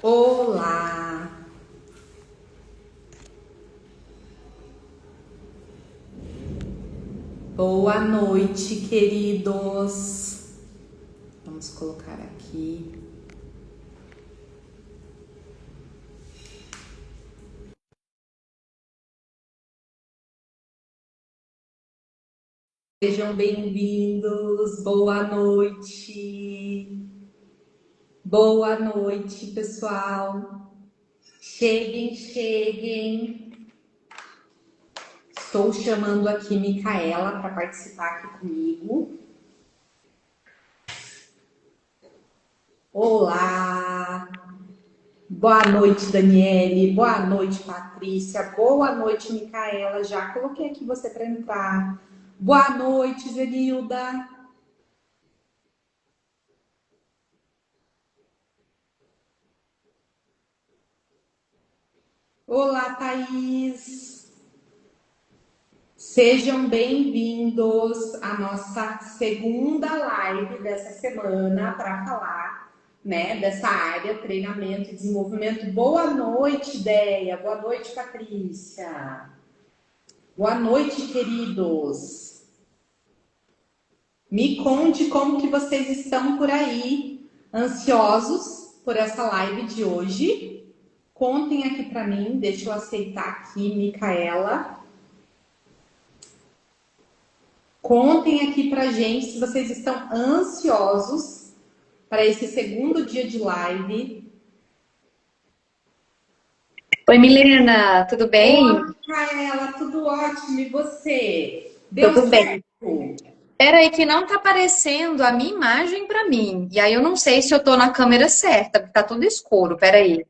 Olá, boa noite, queridos. Vamos colocar aqui. Sejam bem-vindos, boa noite. Boa noite, pessoal. Cheguem, cheguem. Estou chamando aqui Micaela para participar aqui comigo. Olá! Boa noite, Daniele. Boa noite, Patrícia. Boa noite, Micaela. Já coloquei aqui você para entrar. Boa noite, Zenilda. Olá, Thaís. Sejam bem-vindos à nossa segunda live dessa semana para falar, né, dessa área treinamento e desenvolvimento. Boa noite, Deia. Boa noite, Patrícia. Boa noite, queridos. Me conte como que vocês estão por aí, ansiosos por essa live de hoje. Contem aqui para mim, deixa eu aceitar aqui, Micaela. Contem aqui pra gente se vocês estão ansiosos para esse segundo dia de live. Oi, Milena, tudo bem? Oi, Micaela, tudo ótimo. E você? Deu Tudo bem. certo? Peraí que não tá aparecendo a minha imagem pra mim. E aí eu não sei se eu tô na câmera certa, porque tá tudo escuro. Peraí.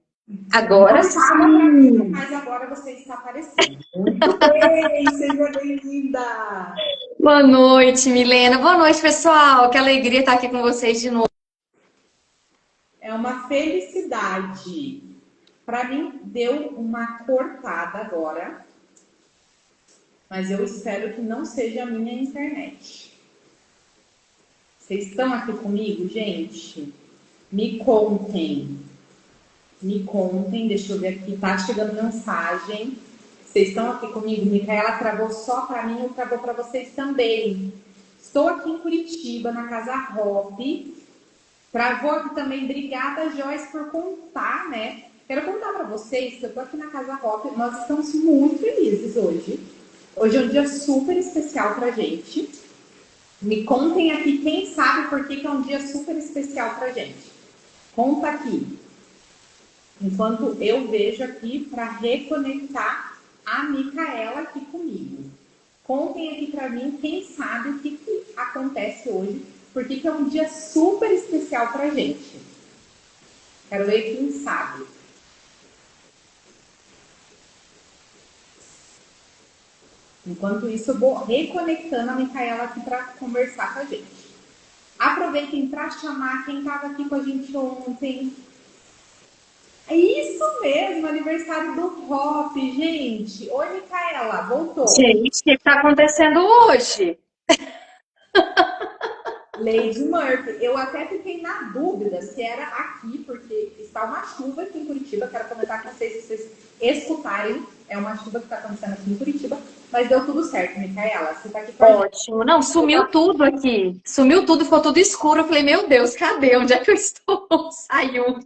Agora Não estava para mim, sim. mas agora você está aparecendo. Muito bem, seja bem-vinda. Boa noite, Milena. Boa noite, pessoal. Que alegria estar aqui com vocês de novo. É uma felicidade. Para mim, deu uma cortada agora, mas eu espero que não seja a minha internet. Vocês estão aqui comigo, gente? Me contem. Me contem, deixa eu ver aqui, tá chegando mensagem. Vocês estão aqui comigo? Micaela travou só para mim ou travou para vocês também? Estou aqui em Curitiba, na Casa Hop. Travou aqui também. Obrigada, Joyce, por contar, né? Quero contar para vocês que eu tô aqui na Casa Hop. Nós estamos muito felizes hoje. Hoje é um dia super especial pra gente. Me contem aqui quem sabe por que é um dia super especial pra gente. Conta aqui. Enquanto eu vejo aqui para reconectar a Micaela aqui comigo. Contem aqui para mim quem sabe o que acontece hoje, porque é um dia super especial para gente. Quero ver quem sabe. Enquanto isso, eu vou reconectando a Micaela aqui para conversar com a gente. Aproveitem para chamar quem estava aqui com a gente ontem. É isso mesmo, aniversário do Hop, gente. Oi, Micaela, voltou. Gente, o que está acontecendo hoje? Lady Murphy. Eu até fiquei na dúvida se era aqui, porque está uma chuva aqui em Curitiba. Quero comentar com vocês, se vocês escutarem. É uma chuva que está acontecendo aqui em Curitiba. Mas deu tudo certo, Micaela. Você está aqui com a gente. Ótimo. Não, sumiu tudo aqui. Sumiu tudo, ficou tudo escuro. Eu falei, meu Deus, cadê? Onde é que eu estou? Saiu.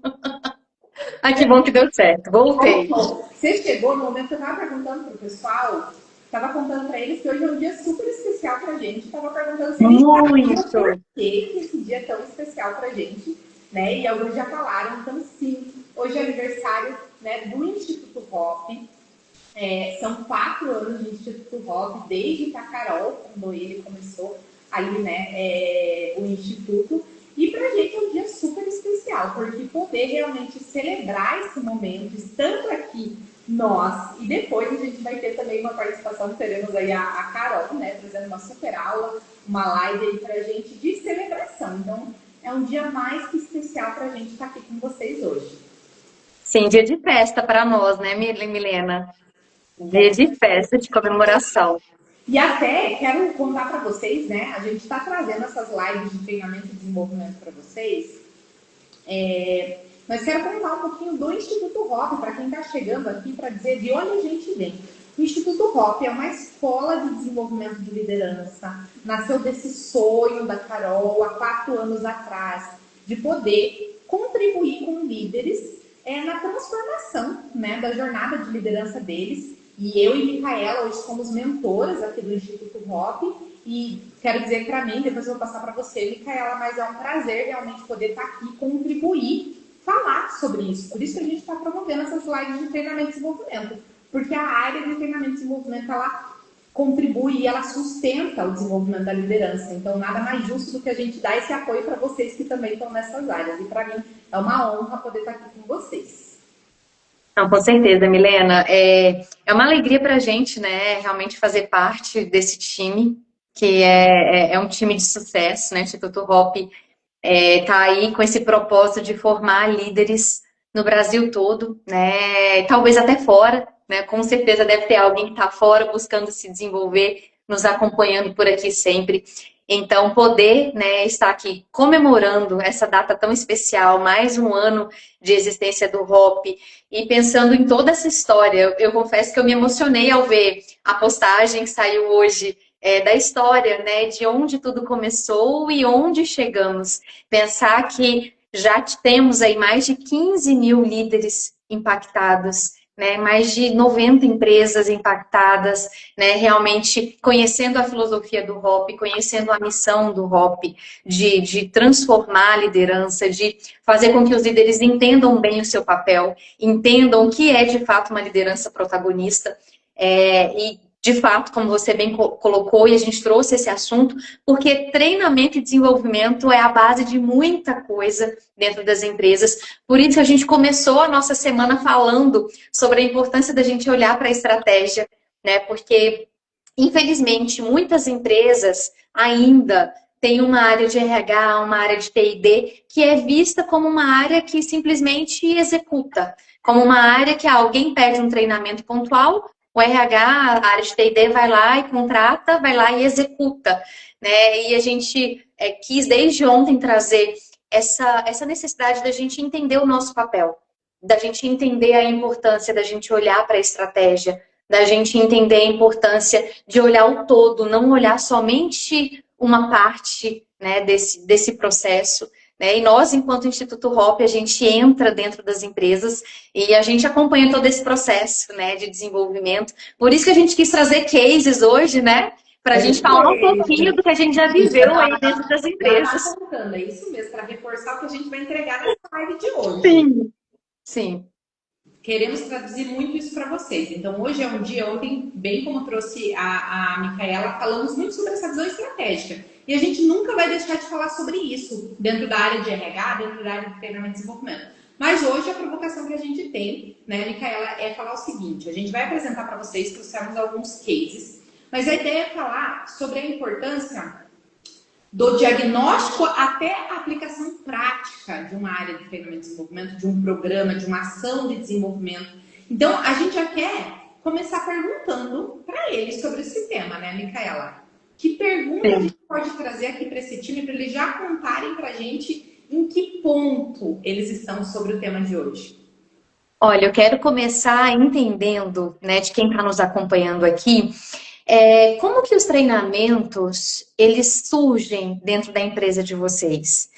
Ai, que bom que deu certo. Voltei. Você chegou no momento que eu estava perguntando para o pessoal, estava contando para eles que hoje é um dia super especial para a gente. Estava perguntando se eles sabiam Muito. por que esse dia é tão especial para a gente, né? E alguns já falaram, então sim, hoje é aniversário, né, do Instituto Hop. São 4 anos de Instituto Hop, desde que a Carol fundou ele, começou ali, né, o Instituto. E pra gente é um dia super especial, porque poder realmente celebrar esse momento, estando aqui nós, e depois a gente vai ter também uma participação, teremos aí a Carol, né, trazendo uma super aula, uma live aí pra gente de celebração. Então, é um dia mais que especial pra gente estar aqui com vocês hoje. Sim, dia de festa para nós, né, Milena? Dia de festa, de comemoração. E até quero contar para vocês, né? A gente está trazendo essas lives de treinamento e desenvolvimento para vocês, Mas quero contar um pouquinho do Instituto Hop, para quem está chegando aqui, para dizer de onde a gente vem. O Instituto Hop é uma escola de desenvolvimento de liderança. Nasceu desse sonho da Carol há 4 anos atrás, de poder contribuir com líderes na transformação, né, da jornada de liderança deles. E eu e Micaela hoje somos mentoras aqui do Instituto Hop. E quero dizer que para mim, depois eu vou passar para você, Micaela, mas é um prazer realmente poder estar aqui e contribuir, falar sobre isso. Por isso que a gente está promovendo essas lives de treinamento e desenvolvimento. Porque a área de treinamento e desenvolvimento, ela contribui e ela sustenta o desenvolvimento da liderança. Então, nada mais justo do que a gente dar esse apoio para vocês que também estão nessas áreas. E para mim, é uma honra poder estar aqui com vocês. Não, com certeza, Milena. É uma alegria para a gente, né, realmente fazer parte desse time, que é um time de sucesso, né? O Instituto Hop está aí com esse propósito de formar líderes no Brasil todo, né? Talvez até fora, né? Com certeza deve ter alguém que está fora buscando se desenvolver, nos acompanhando por aqui sempre. Então, poder, né, estar aqui comemorando essa data tão especial, mais um ano de existência do Hop, e pensando em toda essa história, eu confesso que eu me emocionei ao ver a postagem que saiu hoje da história, né, de onde tudo começou e onde chegamos. Pensar que já temos aí mais de 15 mil líderes impactados, né, mais de 90 empresas impactadas, né, realmente conhecendo a filosofia do Hop, conhecendo a missão do Hop, de transformar a liderança, de fazer com que os líderes entendam bem o seu papel, entendam o que é de fato uma liderança protagonista, e de fato, como você bem colocou, e a gente trouxe esse assunto, porque treinamento e desenvolvimento é a base de muita coisa dentro das empresas. Por isso a gente começou a nossa semana falando sobre a importância da gente olhar para a estratégia, né? Porque, infelizmente, muitas empresas ainda têm uma área de RH, uma área de T&D, que é vista como uma área que simplesmente executa, como uma área que alguém pede um treinamento pontual, o RH, a área de T&D vai lá e contrata, vai lá e executa, né? E a gente quis desde ontem trazer essa necessidade da gente entender o nosso papel, da gente entender a importância da gente olhar para a estratégia, da gente entender a importância de olhar o todo, não olhar somente uma parte, né, desse processo. Né? E nós, enquanto Instituto Hop, a gente entra dentro das empresas e a gente acompanha todo esse processo, né, de desenvolvimento. Por isso que a gente quis trazer cases hoje, né? Para a gente falar um pouquinho do que a gente já viveu aí dentro das empresas. Já tá contando, é isso mesmo, para reforçar o que a gente vai entregar nessa live de hoje. Sim, sim. Queremos traduzir muito isso para vocês. Então, hoje é um dia, ontem, bem como trouxe a Micaela, falamos muito sobre essa visão estratégica. E a gente nunca vai deixar de falar sobre isso dentro da área de RH, dentro da área de treinamento e desenvolvimento. Mas hoje a provocação que a gente tem, né, Micaela, é falar o seguinte: a gente vai apresentar para vocês, trouxemos alguns cases, mas a ideia é falar sobre a importância do diagnóstico até a aplicação prática de uma área de treinamento e desenvolvimento, de um programa, de uma ação de desenvolvimento. Então, a gente já quer começar perguntando para eles sobre esse tema, né, Micaela? Que pergunta a gente pode trazer aqui para esse time, para eles já contarem para a gente em que ponto eles estão sobre o tema de hoje? Olha, eu quero começar entendendo, né, de quem está nos acompanhando aqui, como que os treinamentos, eles surgem dentro da empresa de vocês?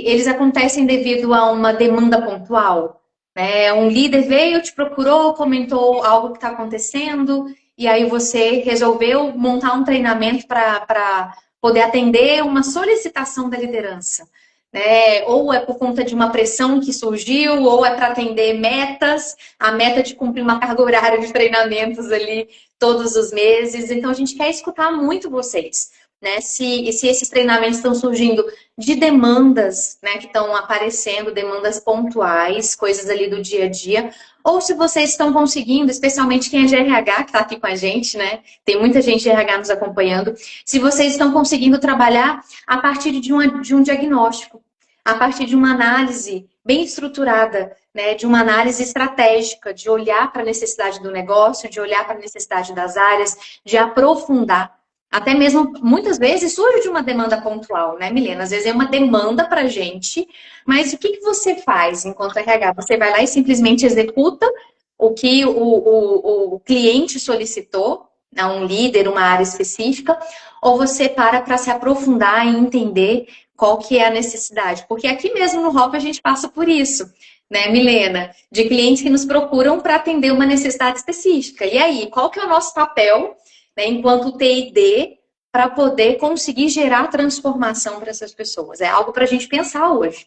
Eles acontecem devido a uma demanda pontual, né? Um líder veio, te procurou, comentou algo que está acontecendo, e aí você resolveu montar um treinamento para poder atender uma solicitação da liderança. Né? Ou é por conta de uma pressão que surgiu, ou é para atender metas, a meta de cumprir uma carga horária de treinamentos ali todos os meses. Então, a gente quer escutar muito vocês, né? Se esses treinamentos estão surgindo de demandas, né, que estão aparecendo, demandas pontuais, coisas ali do dia a dia, ou se vocês estão conseguindo, especialmente quem é de RH, que está aqui com a gente, né? Tem muita gente de RH nos acompanhando, se vocês estão conseguindo trabalhar a partir de um diagnóstico, a partir de uma análise bem estruturada, né, de uma análise estratégica, de olhar para a necessidade do negócio, de olhar para a necessidade das áreas, de aprofundar. Até mesmo, muitas vezes, surge de uma demanda pontual, né, Milena? Às vezes é uma demanda para a gente, mas o que que você faz enquanto RH? Você vai lá e simplesmente executa o que o cliente solicitou, a um líder, uma área específica, ou você para se aprofundar e entender qual que é a necessidade? Porque aqui mesmo no Hop a gente passa por isso, né, Milena? De clientes que nos procuram para atender uma necessidade específica. E aí, qual que é o nosso papel, né, enquanto TID, para poder conseguir gerar transformação para essas pessoas? É algo para a gente pensar hoje.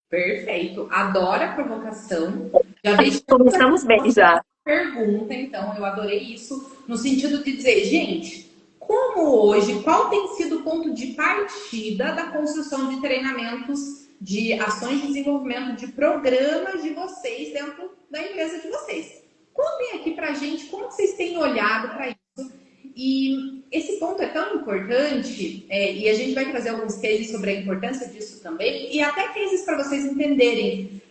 Perfeito. Adoro a provocação. Já deixa Começamos bem já. pergunta, então, eu adorei isso, no sentido de dizer, gente, como hoje, qual tem sido o ponto de partida da construção de treinamentos, de ações de desenvolvimento, de programas de vocês dentro da empresa de vocês? Contem aqui pra gente como vocês têm olhado para isso. E esse ponto é tão importante, e a gente vai trazer alguns cases sobre a importância disso também, e até cases para vocês entenderem.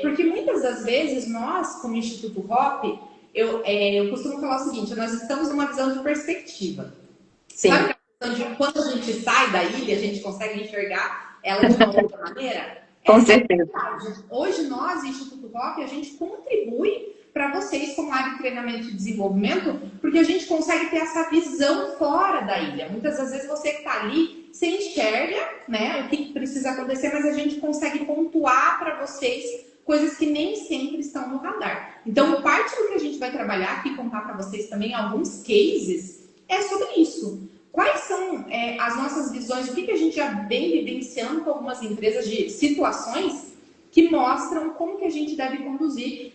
Porque muitas das vezes nós, como Instituto Hop, eu costumo falar o seguinte, nós estamos numa visão de perspectiva. Sim. Sabe a visão de quando a gente sai da ilha, a gente consegue enxergar ela de uma outra maneira? Com certeza. Hoje nós, Instituto Hop, a gente contribui para vocês como área de treinamento e desenvolvimento, porque a gente consegue ter essa visão fora da ilha. Muitas das vezes você que está ali, você enxerga, né, o que precisa acontecer, mas a gente consegue pontuar para vocês coisas que nem sempre estão no radar. Então, parte do que a gente vai trabalhar aqui, contar para vocês também alguns cases, é sobre isso. Quais são as nossas visões, o que a gente já vem vivenciando com algumas empresas de situações que mostram como que a gente deve conduzir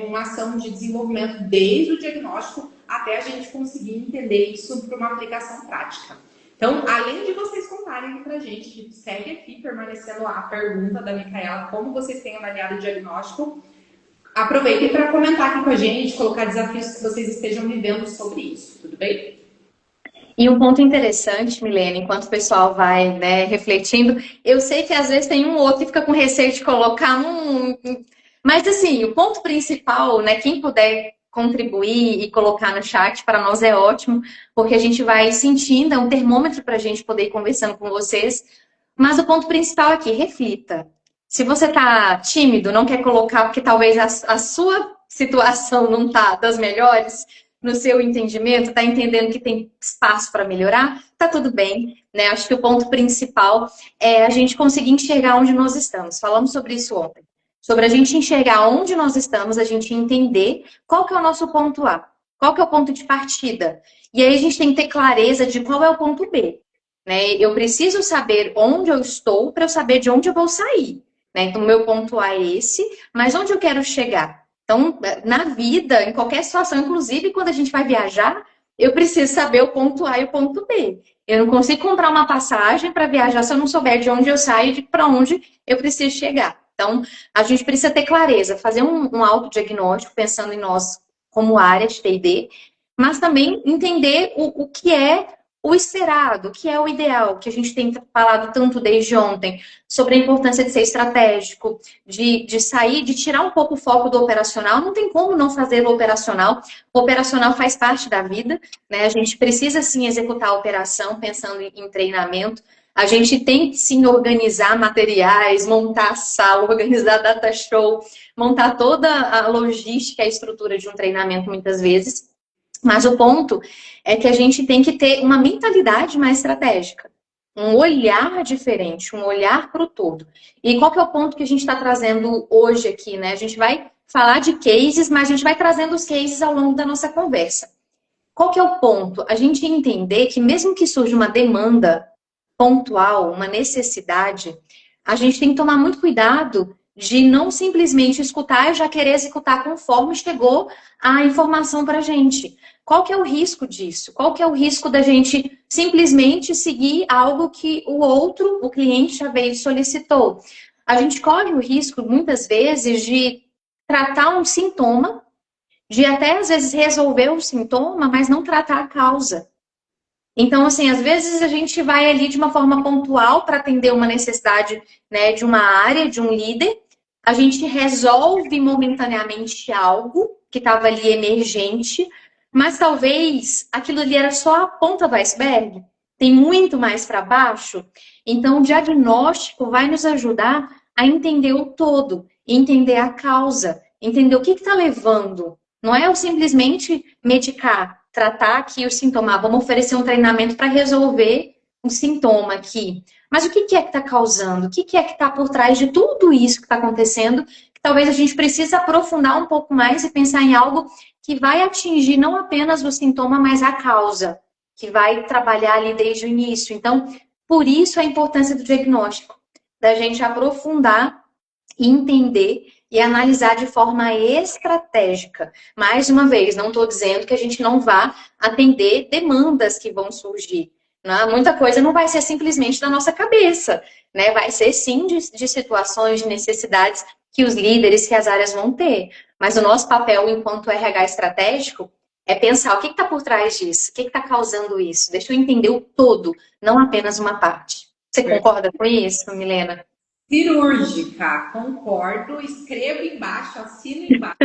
uma ação de desenvolvimento desde o diagnóstico até a gente conseguir entender isso para uma aplicação prática. Então, além de vocês contarem aqui para a gente, segue aqui permanecendo a pergunta da Micaela, como vocês têm avaliado o diagnóstico, aproveitem para comentar aqui com a gente, colocar desafios que vocês estejam vivendo sobre isso, tudo bem? E um ponto interessante, Milena, enquanto o pessoal vai, né, refletindo, eu sei que às vezes tem um outro que fica com receio de colocar Mas assim, o ponto principal, né, quem puder contribuir e colocar no chat, para nós é ótimo, porque a gente vai sentindo, é um termômetro para a gente poder ir conversando com vocês. Mas o ponto principal aqui, reflita. Se você está tímido, não quer colocar, porque talvez a sua situação não está das melhores, no seu entendimento, está entendendo que tem espaço para melhorar, tá tudo bem, né? Acho que o ponto principal é a gente conseguir enxergar onde nós estamos. Falamos sobre isso ontem. Sobre a gente enxergar onde nós estamos, a gente entender qual que é o nosso ponto A, qual que é o ponto de partida. E aí a gente tem que ter clareza de qual é o ponto B. Né? Eu preciso saber onde eu estou para eu saber de onde eu vou sair. Né? Então, o meu ponto A é esse, mas onde eu quero chegar? Então, na vida, em qualquer situação, inclusive quando a gente vai viajar, eu preciso saber o ponto A e o ponto B. Eu não consigo comprar uma passagem para viajar se eu não souber de onde eu saio e para onde eu preciso chegar. Então, a gente precisa ter clareza, fazer um autodiagnóstico, pensando em nós como área de TD, mas também entender o que é o esperado, o que é o ideal, que a gente tem falado tanto desde ontem, sobre a importância de ser estratégico, de sair, de tirar um pouco o foco do operacional. Não tem como não fazer o operacional. O operacional faz parte da vida, né? A gente precisa, sim, executar a operação, pensando em treinamento. A gente tem que, sim, organizar materiais, montar a sala, organizar data show, montar toda a logística, a estrutura de um treinamento, muitas vezes. Mas o ponto é que a gente tem que ter uma mentalidade mais estratégica, um olhar diferente, um olhar para o todo. E qual que é o ponto que a gente está trazendo hoje aqui, né? A gente vai falar de cases, mas a gente vai trazendo os cases ao longo da nossa conversa. Qual que é o ponto? A gente entender que mesmo que surja uma demanda pontual, uma necessidade, a gente tem que tomar muito cuidado de não simplesmente escutar e já querer executar conforme chegou a informação para a gente. Qual que é o risco disso? Qual que é o risco da gente simplesmente seguir algo que o outro, o cliente, já veio e solicitou? A gente corre o risco, muitas vezes, de tratar um sintoma, de até, às vezes, resolver o sintoma, mas não tratar a causa. Então, assim, às vezes a gente vai ali de uma forma pontual para atender uma necessidade, né, de uma área, de um líder, a gente resolve momentaneamente algo que estava ali emergente, mas talvez aquilo ali era só a ponta do iceberg. tem muito mais para baixo. Então, o diagnóstico vai nos ajudar a entender o todo, entender a causa, entender o que está levando. Não é eu simplesmente medicar, tratar aqui o sintoma. Vamos oferecer um treinamento para resolver um sintoma aqui. Mas o que é que está causando? O que é que está por trás de tudo isso que está acontecendo? Que talvez a gente precise aprofundar um pouco mais e pensar em algo que vai atingir não apenas o sintoma, mas a causa, que vai trabalhar ali desde o início. Então, por isso a importância do diagnóstico, da gente aprofundar e entender e analisar de forma estratégica. Mais uma vez, não estou dizendo que a gente não vá atender demandas que vão surgir. Né? Muita coisa não vai ser simplesmente da nossa cabeça, né? Vai ser sim de situações, de necessidades que os líderes, que as áreas vão ter. Mas o nosso papel enquanto RH estratégico é pensar o que está por trás disso, o que está causando isso. Deixa eu entender o todo, não apenas uma parte. Você concorda com isso, Milena? Cirúrgica, concordo, escrevo embaixo, assino embaixo.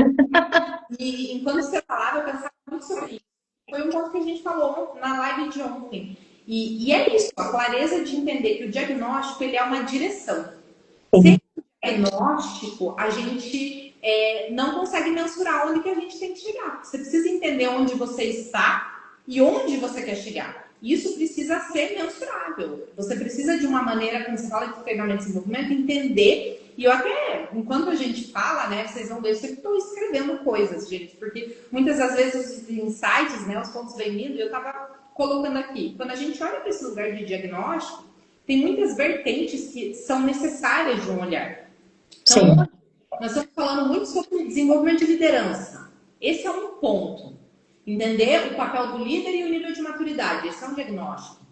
E enquanto você falava, eu pensava muito sobre isso. Foi um ponto que a gente falou na live de ontem. E é isso, a clareza de entender que o diagnóstico ele é uma direção. Sem diagnóstico, a gente não consegue mensurar onde que a gente tem que chegar. Você precisa entender onde você está e onde você quer chegar. Isso precisa ser mensurável. Você precisa de uma maneira, quando você fala de treinamento e desenvolvimento, entender. E eu até, enquanto a gente fala, né, vocês vão ver, eu sempre estou escrevendo coisas, gente, porque muitas das vezes os insights, né, os pontos vêm vindo, eu estava colocando aqui. Quando a gente olha para esse lugar de diagnóstico, tem muitas vertentes que são necessárias de um olhar. Então, Sim. nós estamos falando muito sobre desenvolvimento de liderança. Esse é um ponto. Entender o papel do líder e o nível de maturidade. Esse é um diagnóstico.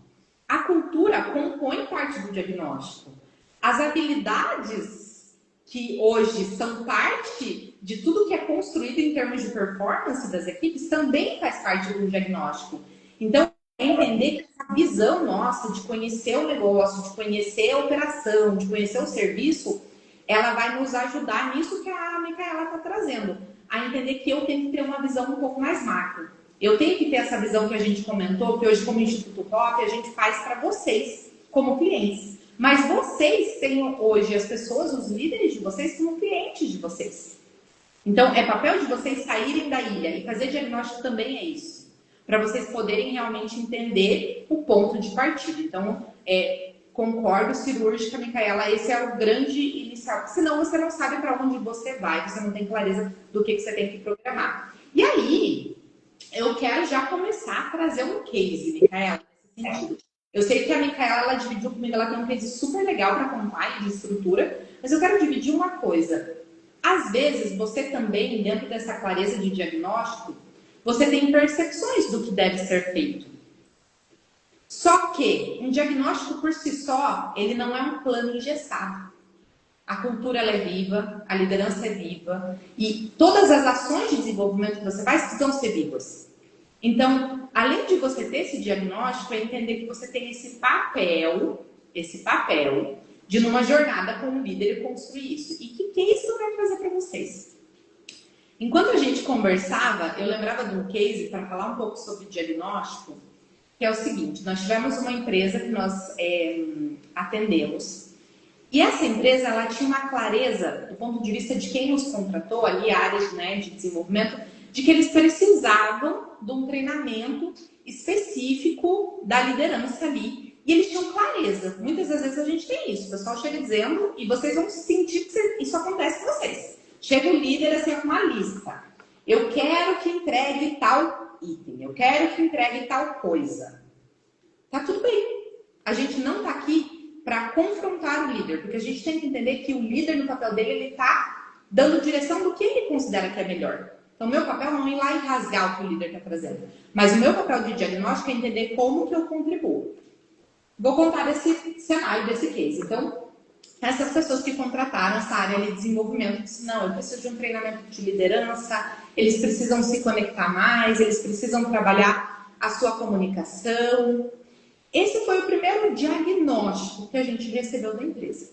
A cultura compõe parte do diagnóstico. As habilidades que hoje são parte de tudo que é construído em termos de performance das equipes também faz parte do diagnóstico. Então, entender que essa visão nossa de conhecer o negócio, de conhecer a operação, de conhecer o serviço, ela vai nos ajudar nisso que a Micaela está trazendo, a entender que eu tenho que ter uma visão um pouco mais macro. Eu tenho que ter essa visão que a gente comentou, que hoje como Instituto HOP a gente faz para vocês, como clientes. Mas vocês têm hoje as pessoas, os líderes de vocês, como clientes de vocês. Então, é papel de vocês saírem da ilha e fazer diagnóstico também é isso. Para vocês poderem realmente entender o ponto de partida. Então, concordo, cirúrgica, Micaela, esse é o grande inicial. Senão você não sabe para onde você vai, você não tem clareza do que você tem que programar. E aí, eu quero já começar a trazer um case, Micaela, nesse sentido. Eu sei que a Micaela, ela dividiu comigo, ela tem um case super legal para contar de estrutura, mas eu quero dividir uma coisa. Às vezes, você também, dentro dessa clareza de diagnóstico, você tem percepções do que deve ser feito. Só que um diagnóstico por si só, ele não é um plano engessado. A cultura ela é viva, a liderança é viva e todas as ações de desenvolvimento que você faz precisam ser vivas. Então, além de você ter esse diagnóstico, é entender que você tem esse papel de numa jornada com o líder construir isso. E o que isso vai trazer para vocês? Enquanto a gente conversava, eu lembrava de um case para falar um pouco sobre diagnóstico, que é o seguinte, nós tivemos uma empresa que nós atendemos, e essa empresa ela tinha uma clareza, do ponto de vista de quem nos contratou, ali áreas, né, de desenvolvimento, de que eles precisavam de um treinamento específico da liderança ali, e eles tinham clareza. Muitas das vezes a gente tem isso, o pessoal chega dizendo, e vocês vão sentir que isso acontece com vocês. Chega o líder assim com uma lista. Eu quero que entregue tal item, eu quero que entregue tal coisa. Tá tudo bem. A gente não está aqui para confrontar o líder, porque a gente tem que entender que o líder, no papel dele, ele está dando direção do que ele considera que é melhor. Então, o meu papel não é ir lá e rasgar o que o líder está trazendo. Mas o meu papel de diagnóstico é entender como que eu contribuo. Vou contar desse cenário, desse case. Então, essas pessoas que contrataram essa área de desenvolvimento disseram, não, eu preciso de um treinamento de liderança, eles precisam se conectar mais, eles precisam trabalhar a sua comunicação. Esse foi o primeiro diagnóstico que a gente recebeu da empresa.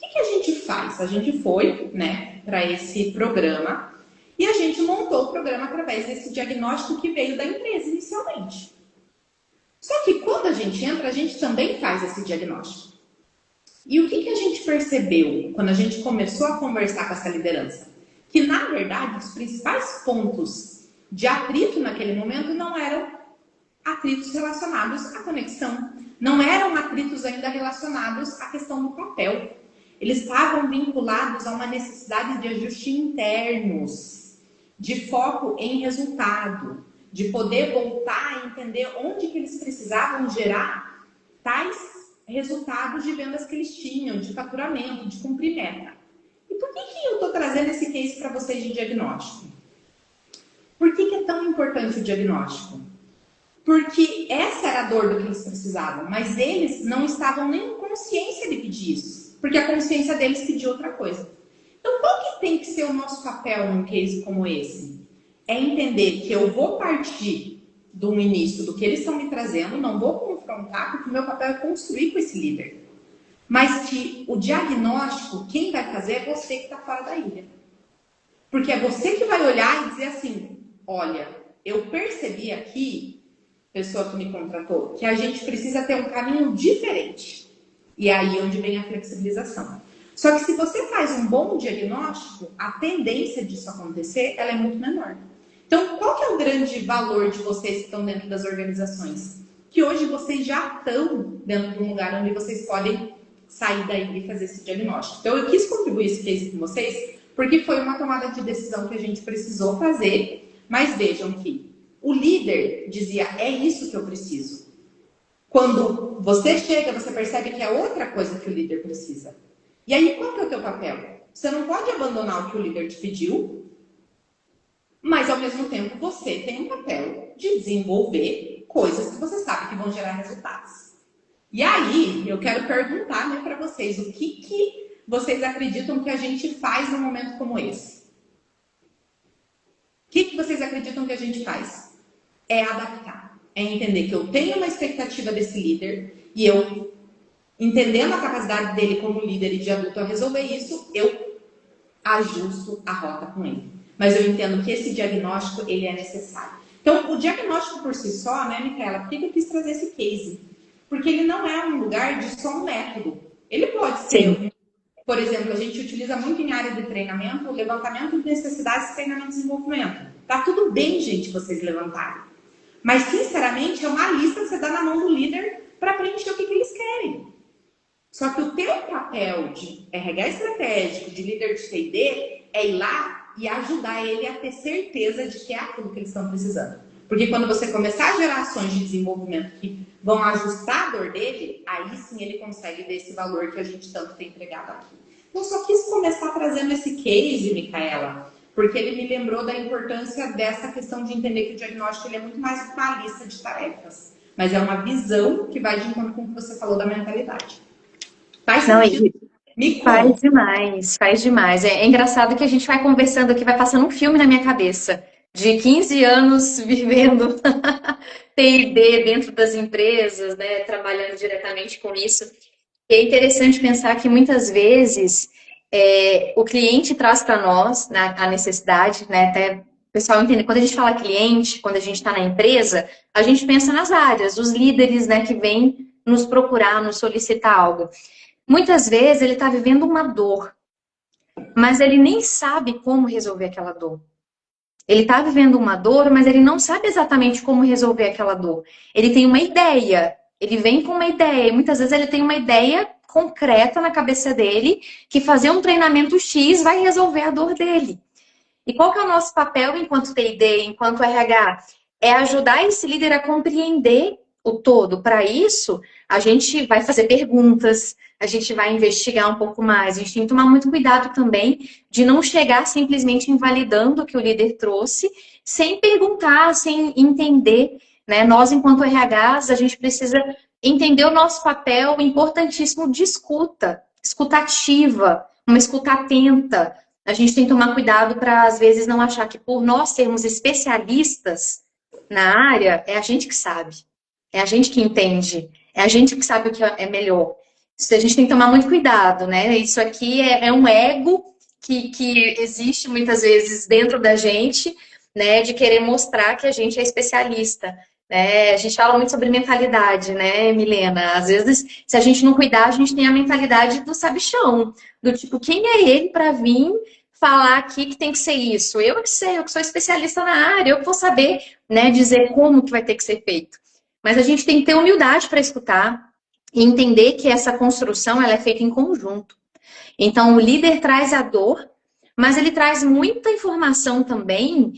O que a gente faz? A gente foi, né, para esse programa e a gente montou o programa através desse diagnóstico que veio da empresa inicialmente. Só que quando a gente entra, a gente também faz esse diagnóstico. E o que a gente percebeu quando a gente começou a conversar com essa liderança? Que, na verdade, os principais pontos de atrito naquele momento não eram atritos relacionados à conexão. Não eram atritos ainda relacionados à questão do papel. Eles estavam vinculados a uma necessidade de ajuste internos, de foco em resultado, de poder voltar a entender onde que eles precisavam gerar tais resultados de vendas que eles tinham, de faturamento, de cumprir meta. E por que eu estou trazendo esse case para vocês de diagnóstico? Por que é tão importante o diagnóstico? Porque essa era a dor do que eles precisavam, mas eles não estavam nem com consciência de pedir isso, porque a consciência deles pediu outra coisa. Então, qual que tem que ser o nosso papel num case como esse? É entender que eu vou partir do início do que eles estão me trazendo, não vou confrontar, porque o meu papel é construir com esse líder. Mas que o diagnóstico, quem vai fazer é você que está fora da ilha. Porque é você que vai olhar e dizer assim, olha, eu percebi aqui, pessoa que me contratou, que a gente precisa ter um caminho diferente. E é aí onde vem a flexibilização. Só que se você faz um bom diagnóstico, a tendência disso acontecer, ela é muito menor. Então, qual que é o grande valor de vocês que estão dentro das organizações? Que hoje vocês já estão dentro de um lugar onde vocês podem sair daí e fazer esse diagnóstico. Então, eu quis contribuir esse case com vocês, porque foi uma tomada de decisão que a gente precisou fazer, mas vejam que o líder dizia, é isso que eu preciso. Quando você chega, você percebe que é outra coisa que o líder precisa. E aí, qual que é o teu papel? Você não pode abandonar o que o líder te pediu, mas ao mesmo tempo você tem um papel de desenvolver coisas que você sabe que vão gerar resultados. E aí, eu quero perguntar, né, para vocês, o que vocês acreditam que a gente faz num momento como esse? O que vocês acreditam que a gente faz? É adaptar. É entender que eu tenho uma expectativa desse líder e eu, entendendo a capacidade dele como líder e de adulto a resolver isso, eu ajusto a rota com ele. Mas eu entendo que esse diagnóstico, ele é necessário. Então, o diagnóstico por si só, né, Micaela, por que eu quis trazer esse case? Porque ele não é um lugar de só um método. Ele pode ser, por exemplo, a gente utiliza muito em área de treinamento, o levantamento de necessidades, treinamento e desenvolvimento. Tá tudo bem, gente, vocês levantarem. Mas, sinceramente, é uma lista que você dá na mão do líder para preencher o que eles querem. Só que o teu papel de RH estratégico, de líder de T&D, é ir lá e ajudar ele a ter certeza de que é aquilo que eles estão precisando. Porque quando você começar a gerar ações de desenvolvimento que vão ajustar a dor dele, aí sim ele consegue ver esse valor que a gente tanto tem entregado aqui. Então, só quis começar trazendo esse case, Micaela, porque ele me lembrou da importância dessa questão de entender que o diagnóstico ele é muito mais do que uma lista de tarefas. Mas é uma visão que vai de encontro com o que você falou da mentalidade. Faz sentido? Me conta. Faz demais, faz demais. É engraçado que a gente vai conversando aqui, vai passando um filme na minha cabeça. De 15 anos vivendo T&D dentro das empresas, né, trabalhando diretamente com isso. E é interessante pensar que muitas vezes o cliente traz para nós, né, a necessidade, né, até o pessoal entender, quando a gente fala cliente, quando a gente está na empresa, a gente pensa nas áreas, os líderes, né, que vêm nos procurar, nos solicitar algo. Muitas vezes ele está vivendo uma dor, mas ele nem sabe como resolver aquela dor. Ele está vivendo uma dor, mas ele não sabe exatamente como resolver aquela dor. Ele tem uma ideia, ele vem com uma ideia, e muitas vezes ele tem uma ideia concreta na cabeça dele, que fazer um treinamento X vai resolver a dor dele. E qual que é o nosso papel enquanto T&D, enquanto RH? É ajudar esse líder a compreender o todo. Para isso, a gente vai fazer perguntas, a gente vai investigar um pouco mais, a gente tem que tomar muito cuidado também de não chegar simplesmente invalidando o que o líder trouxe, sem perguntar, sem entender, né? Nós, enquanto RHs, a gente precisa entender o nosso papel importantíssimo de escuta, escutativa, uma escuta atenta. A gente tem que tomar cuidado para, às vezes, não achar que por nós sermos especialistas na área, é a gente que sabe, é a gente que entende, é a gente que sabe o que é melhor. Isso a gente tem que tomar muito cuidado, né? Isso aqui é um ego que existe muitas vezes dentro da gente, né? De querer mostrar que a gente é especialista. A gente fala muito sobre mentalidade, né, Milena? Às vezes, se a gente não cuidar, a gente tem a mentalidade do sabichão, do tipo, quem é ele para vir falar aqui que tem que ser isso? Eu que sei, eu que sou especialista na área, eu que vou saber, né, dizer como que vai ter que ser feito. Mas a gente tem que ter humildade para escutar e entender que essa construção ela é feita em conjunto. Então, o líder traz a dor, mas ele traz muita informação também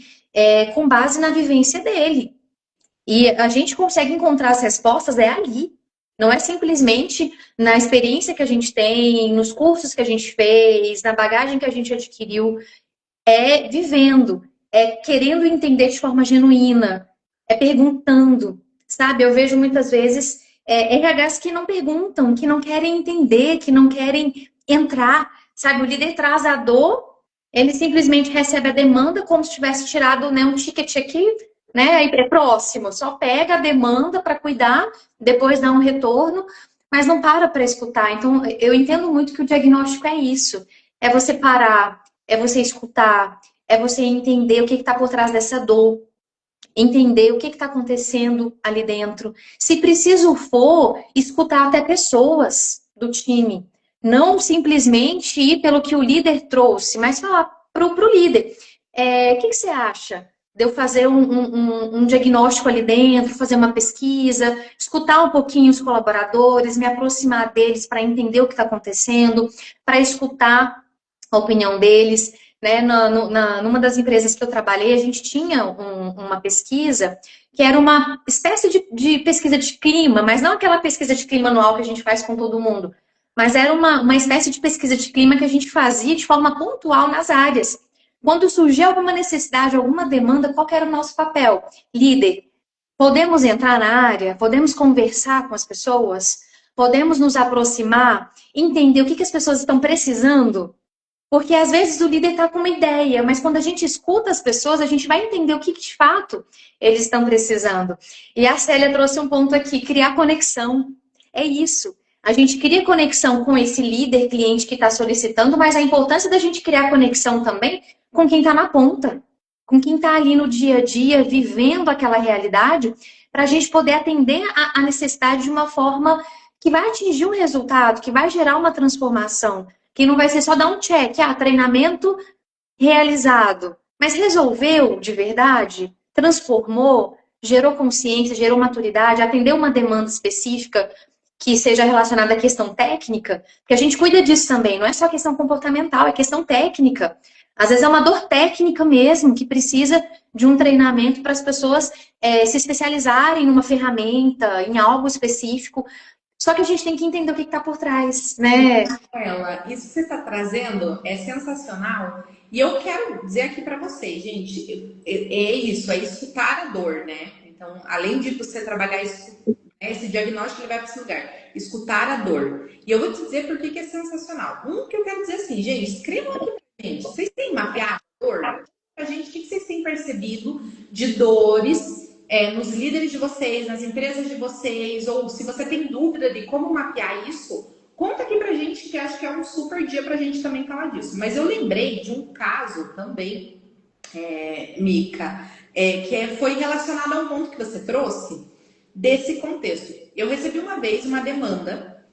com base na vivência dele. E a gente consegue encontrar as respostas ali. Não é simplesmente na experiência que a gente tem, nos cursos que a gente fez, na bagagem que a gente adquiriu. É vivendo, é querendo entender de forma genuína, é perguntando, sabe? Eu vejo muitas vezes RHs que não perguntam, que não querem entender, que não querem entrar, sabe? O líder traz a dor, ele simplesmente recebe a demanda como se tivesse tirado, né, um ticket aqui, né? É próximo, só pega a demanda para cuidar, depois dá um retorno, mas não para escutar. Então, eu entendo muito que o diagnóstico é isso, é você parar, é você escutar, é você entender o que está por trás dessa dor, entender o que está acontecendo ali dentro. Se preciso for, escutar até pessoas do time. Não simplesmente ir pelo que o líder trouxe, mas falar para o líder. O que você acha? De eu fazer um diagnóstico ali dentro, fazer uma pesquisa, escutar um pouquinho os colaboradores, me aproximar deles para entender o que está acontecendo, para escutar a opinião deles. Né? Numa das empresas que eu trabalhei, a gente tinha uma pesquisa que era uma espécie de pesquisa de clima, mas não aquela pesquisa de clima anual que a gente faz com todo mundo, mas era uma espécie de pesquisa de clima que a gente fazia de forma pontual nas áreas. Quando surgia alguma necessidade, alguma demanda, qual era o nosso papel? Líder, podemos entrar na área? Podemos conversar com as pessoas? Podemos nos aproximar? Entender o que as pessoas estão precisando? Porque às vezes o líder está com uma ideia, mas quando a gente escuta as pessoas, a gente vai entender o que de fato eles estão precisando. E a Célia trouxe um ponto aqui, criar conexão. É isso. A gente cria conexão com esse líder, cliente que está solicitando, mas a importância da gente criar conexão também com quem está na ponta, com quem está ali no dia a dia, vivendo aquela realidade, para a gente poder atender a necessidade de uma forma que vai atingir um resultado, que vai gerar uma transformação. Que não vai ser só dar um check, treinamento realizado. Mas resolveu de verdade? Transformou? Gerou consciência, gerou maturidade? Atendeu uma demanda específica que seja relacionada à questão técnica? Porque a gente cuida disso também, não é só questão comportamental, é questão técnica. Às vezes é uma dor técnica mesmo, que precisa de um treinamento para as pessoas se especializarem numa ferramenta, em algo específico. Só que a gente tem que entender o que está por trás, né? Ela, isso que você está trazendo é sensacional. E eu quero dizer aqui para vocês, gente, é isso, é escutar a dor, né? Então, além de você trabalhar isso, esse diagnóstico, ele vai para esse lugar. Escutar a dor. E eu vou te dizer por que é sensacional. Que eu quero dizer assim, gente, escrevam aqui pra gente. Vocês têm mapeado a dor? Pra gente, o que vocês têm percebido de dores nos líderes de vocês, nas empresas de vocês, ou se você tem dúvida de como mapear isso, conta aqui pra gente, que acho que é um super dia pra gente também falar disso. Mas eu lembrei de um caso também, Mica, foi relacionado ao ponto que você trouxe, desse contexto. Eu recebi uma vez uma demanda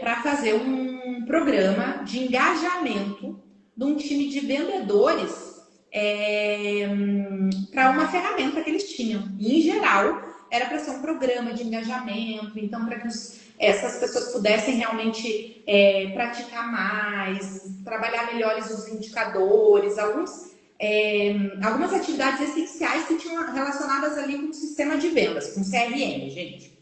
para fazer um programa de engajamento de um time de vendedores para uma ferramenta que eles tinham. E, em geral, era para ser um programa de engajamento, então para que essas pessoas pudessem realmente praticar mais, trabalhar melhores os indicadores, algumas atividades essenciais que tinham relacionadas ali com o sistema de vendas, com CRM, gente.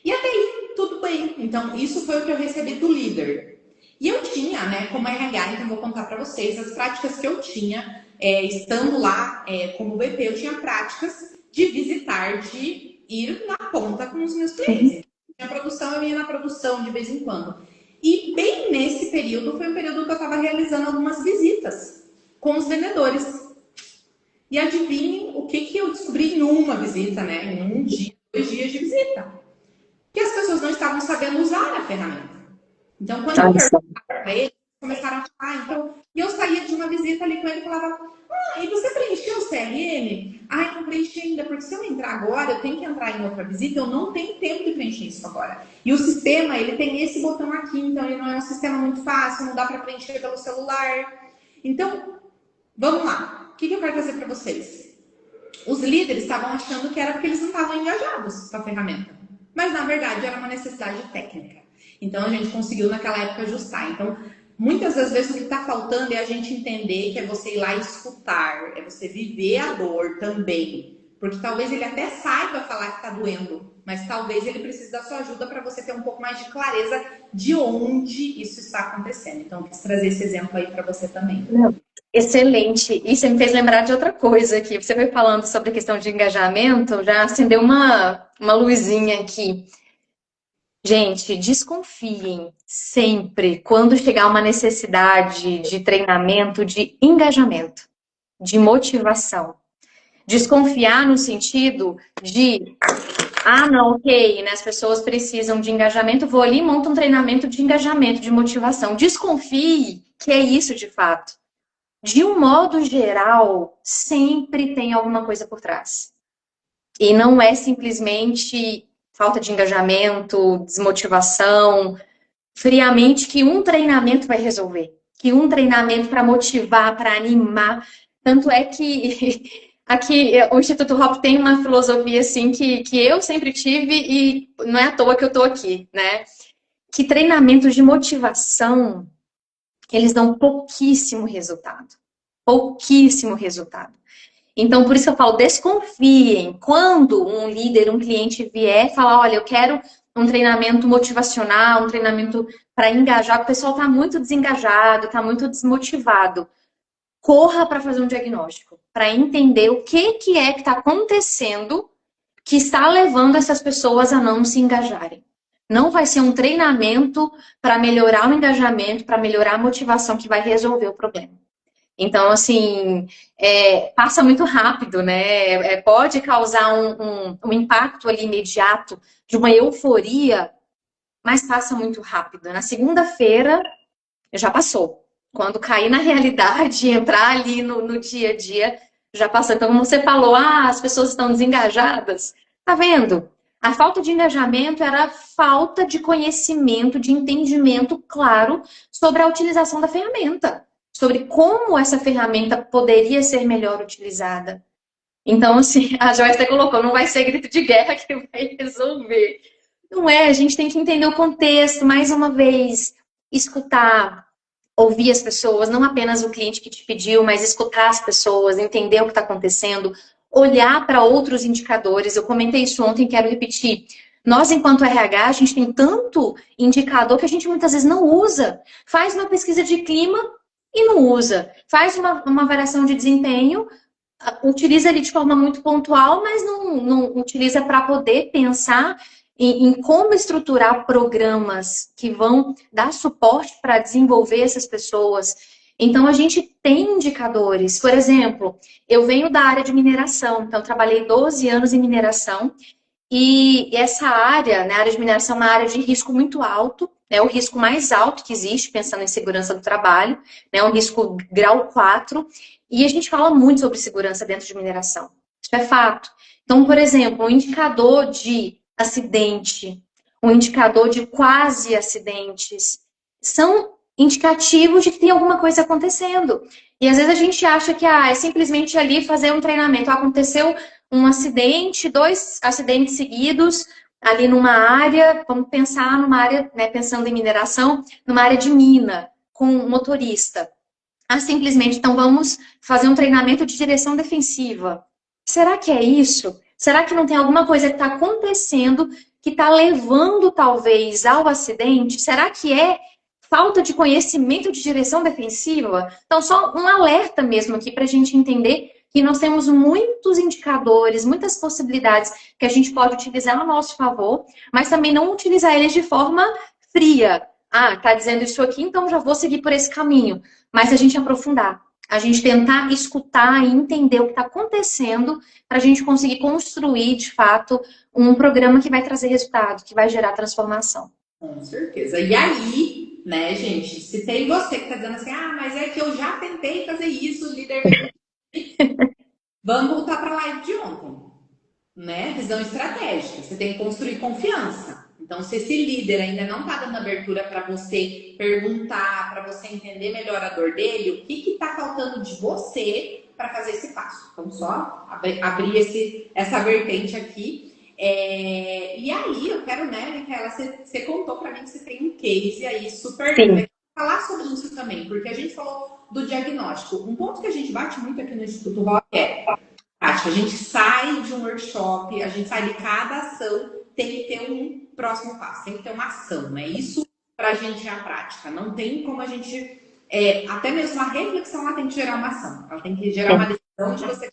E até aí, tudo bem. Então, isso foi o que eu recebi do líder. E eu tinha, né, como RH, então vou contar para vocês as práticas que eu tinha, estando lá como VP, eu tinha práticas de visitar, de ir na ponta com os meus clientes. Tinha produção, eu ia na produção de vez em quando. E bem nesse período, foi um período que eu estava realizando algumas visitas com os vendedores. E adivinhem o que eu descobri em uma visita, né? Em um dia, 2 dias de visita. Que as pessoas não estavam sabendo usar a ferramenta. Então, quando eu perguntava para eles, começaram a falar, então, e eu saía de uma visita ali com ele e falava, e você preencheu o CRM? Não preenchi ainda, porque se eu entrar agora, eu tenho que entrar em outra visita, eu não tenho tempo de preencher isso agora. E o sistema, ele tem esse botão aqui, então ele não é um sistema muito fácil, não dá para preencher pelo celular. Então, vamos lá. O que eu quero trazer para vocês? Os líderes estavam achando que era porque eles não estavam engajados com a ferramenta. Mas, na verdade, era uma necessidade técnica. Então, a gente conseguiu, naquela época, ajustar. Então, muitas das vezes, o que está faltando é a gente entender que é você ir lá e escutar, é você viver a dor também. Porque talvez ele até saiba falar que está doendo, mas talvez ele precise da sua ajuda para você ter um pouco mais de clareza de onde isso está acontecendo. Então, eu quis trazer esse exemplo aí para você também. Excelente. E você me fez lembrar de outra coisa aqui. Você foi falando sobre a questão de engajamento, já acendeu uma luzinha aqui. Gente, desconfiem sempre quando chegar uma necessidade de treinamento, de engajamento, de motivação. Desconfiar no sentido de, não, ok, né, as pessoas precisam de engajamento, vou ali e monto um treinamento de engajamento, de motivação. Desconfie que é isso de fato. De um modo geral, sempre tem alguma coisa por trás. E não é simplesmente falta de engajamento, desmotivação, friamente, que um treinamento vai resolver. Que um treinamento para motivar, para animar. Tanto é que aqui o Instituto Hop tem uma filosofia assim que eu sempre tive e não é à toa que eu estou aqui, né? Que treinamentos de motivação, eles dão pouquíssimo resultado. Pouquíssimo resultado. Então, por isso eu falo, desconfiem. Quando um líder, um cliente vier falar, olha, eu quero um treinamento motivacional, um treinamento para engajar, o pessoal está muito desengajado, está muito desmotivado. Corra para fazer um diagnóstico, para entender o que é que está acontecendo que está levando essas pessoas a não se engajarem. Não vai ser um treinamento para melhorar o engajamento, para melhorar a motivação que vai resolver o problema. Então, assim, passa muito rápido, né? Pode causar um impacto ali imediato de uma euforia, mas passa muito rápido. Na segunda-feira, já passou. Quando cair na realidade, entrar ali no dia a dia, já passou. Então, como você falou, as pessoas estão desengajadas. Tá vendo? A falta de engajamento era a falta de conhecimento, de entendimento claro sobre a utilização da ferramenta. Sobre como essa ferramenta poderia ser melhor utilizada. Então, assim, a Joyce até colocou, não vai ser grito de guerra que vai resolver. Não é, a gente tem que entender o contexto, mais uma vez, escutar, ouvir as pessoas, não apenas o cliente que te pediu, mas escutar as pessoas, entender o que está acontecendo, olhar para outros indicadores. Eu comentei isso ontem, quero repetir. Nós, enquanto RH, a gente tem tanto indicador que a gente muitas vezes não usa. Faz uma pesquisa de clima e não usa. Faz uma variação de desempenho, utiliza ele de forma muito pontual, mas não utiliza para poder pensar em como estruturar programas que vão dar suporte para desenvolver essas pessoas. Então, a gente tem indicadores. Por exemplo, eu venho da área de mineração, então trabalhei 12 anos em mineração, e essa área, né, a área de mineração é uma área de risco muito alto, é o risco mais alto que existe, pensando em segurança do trabalho, né, um risco grau 4, e a gente fala muito sobre segurança dentro de mineração. Isso é fato. Então, por exemplo, um indicador de acidente, um indicador de quase acidentes, são indicativos de que tem alguma coisa acontecendo. E às vezes a gente acha que é simplesmente ali fazer um treinamento. Aconteceu um acidente, 2 acidentes seguidos, ali numa área, vamos pensar numa área, né, pensando em mineração, numa área de mina, com um motorista. Simplesmente, então vamos fazer um treinamento de direção defensiva. Será que é isso? Será que não tem alguma coisa que está acontecendo que está levando, talvez, ao acidente? Será que é falta de conhecimento de direção defensiva? Então, só um alerta mesmo aqui para a gente entender que nós temos muitos indicadores, muitas possibilidades que a gente pode utilizar a nosso favor, mas também não utilizar eles de forma fria. Tá dizendo isso aqui, então já vou seguir por esse caminho. Mas a gente aprofundar, a gente tentar escutar e entender o que está acontecendo para a gente conseguir construir, de fato, um programa que vai trazer resultado, que vai gerar transformação. Com certeza. E aí, né, gente? Se tem você que tá dizendo assim, ah, mas é que eu já tentei fazer isso, líder, vamos voltar para a live de ontem, né? Visão estratégica. Você tem que construir confiança. Então, se esse líder ainda não está dando abertura para você perguntar, para você entender melhor a dor dele, o que está faltando de você para fazer esse passo? Então, só abrir essa vertente aqui. E aí, eu quero, né, Micaela, você contou para mim que você tem um case aí super Sim. falar sobre isso também, porque a gente falou do diagnóstico. Um ponto que a gente bate muito aqui no Instituto Rock é prática. A gente sai de um workshop, a gente sai de cada ação, tem que ter um próximo passo, tem que ter uma ação, né? Isso para a gente é a prática. Não tem como a gente. Até mesmo a reflexão ela tem que gerar uma ação, ela tem que gerar uma decisão de você.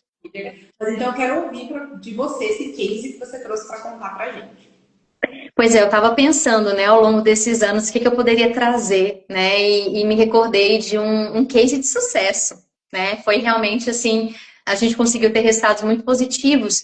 Mas então eu quero ouvir de você esse case que você trouxe para contar para a gente. Pois é, eu estava pensando, né, ao longo desses anos, o que eu poderia trazer, né, e me recordei de um case de sucesso, né, foi realmente assim, a gente conseguiu ter resultados muito positivos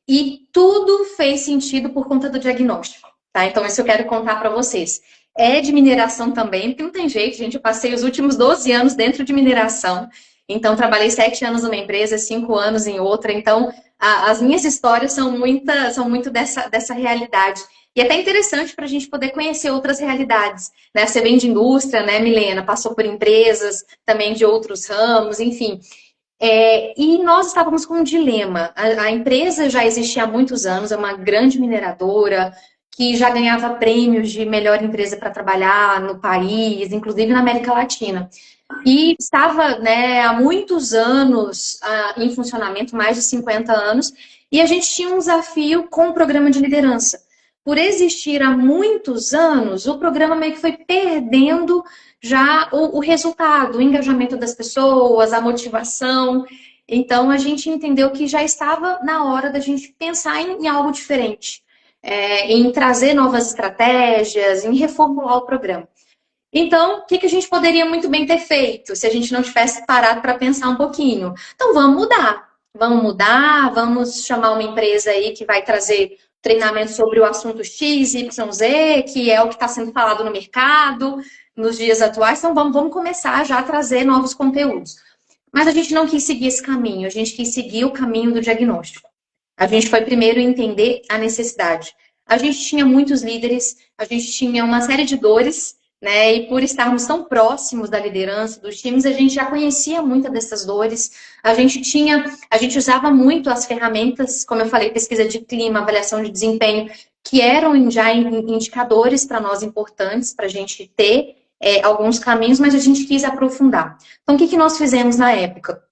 e tudo fez sentido por conta do diagnóstico, tá? Então isso eu quero contar para vocês. É de mineração também, porque não tem jeito, gente, eu passei os últimos 12 anos dentro de mineração, então trabalhei 7 anos numa empresa, 5 anos em outra, então as minhas histórias são muito dessa realidade. E é até interessante para a gente poder conhecer outras realidades, né? Você vem de indústria, né, Milena? Passou por empresas, também de outros ramos, enfim. E nós estávamos com um dilema. A empresa já existia há muitos anos, é uma grande mineradora, que já ganhava prêmios de melhor empresa para trabalhar no país, inclusive na América Latina. E estava, né, há muitos anos em funcionamento, mais de 50 anos, e a gente tinha um desafio com o programa de liderança. Por existir há muitos anos, o programa meio que foi perdendo já o resultado, o engajamento das pessoas, a motivação. Então, a gente entendeu que já estava na hora da gente pensar em algo diferente, em trazer novas estratégias, em reformular o programa. Então, o que a gente poderia muito bem ter feito se a gente não tivesse parado para pensar um pouquinho? Então, vamos mudar, vamos chamar uma empresa aí que vai trazer treinamento sobre o assunto X, Y, Z, que é o que está sendo falado no mercado nos dias atuais. Então, vamos começar já a trazer novos conteúdos. Mas a gente não quis seguir esse caminho, a gente quis seguir o caminho do diagnóstico. A gente foi primeiro entender a necessidade. A gente tinha muitos líderes, a gente tinha uma série de dores, né? E por estarmos tão próximos da liderança dos times, a gente já conhecia muitas dessas dores. A gente usava muito as ferramentas, como eu falei, pesquisa de clima, avaliação de desempenho, que eram já indicadores para nós importantes, para a gente ter alguns caminhos, mas a gente quis aprofundar. Então, o que nós fizemos na época?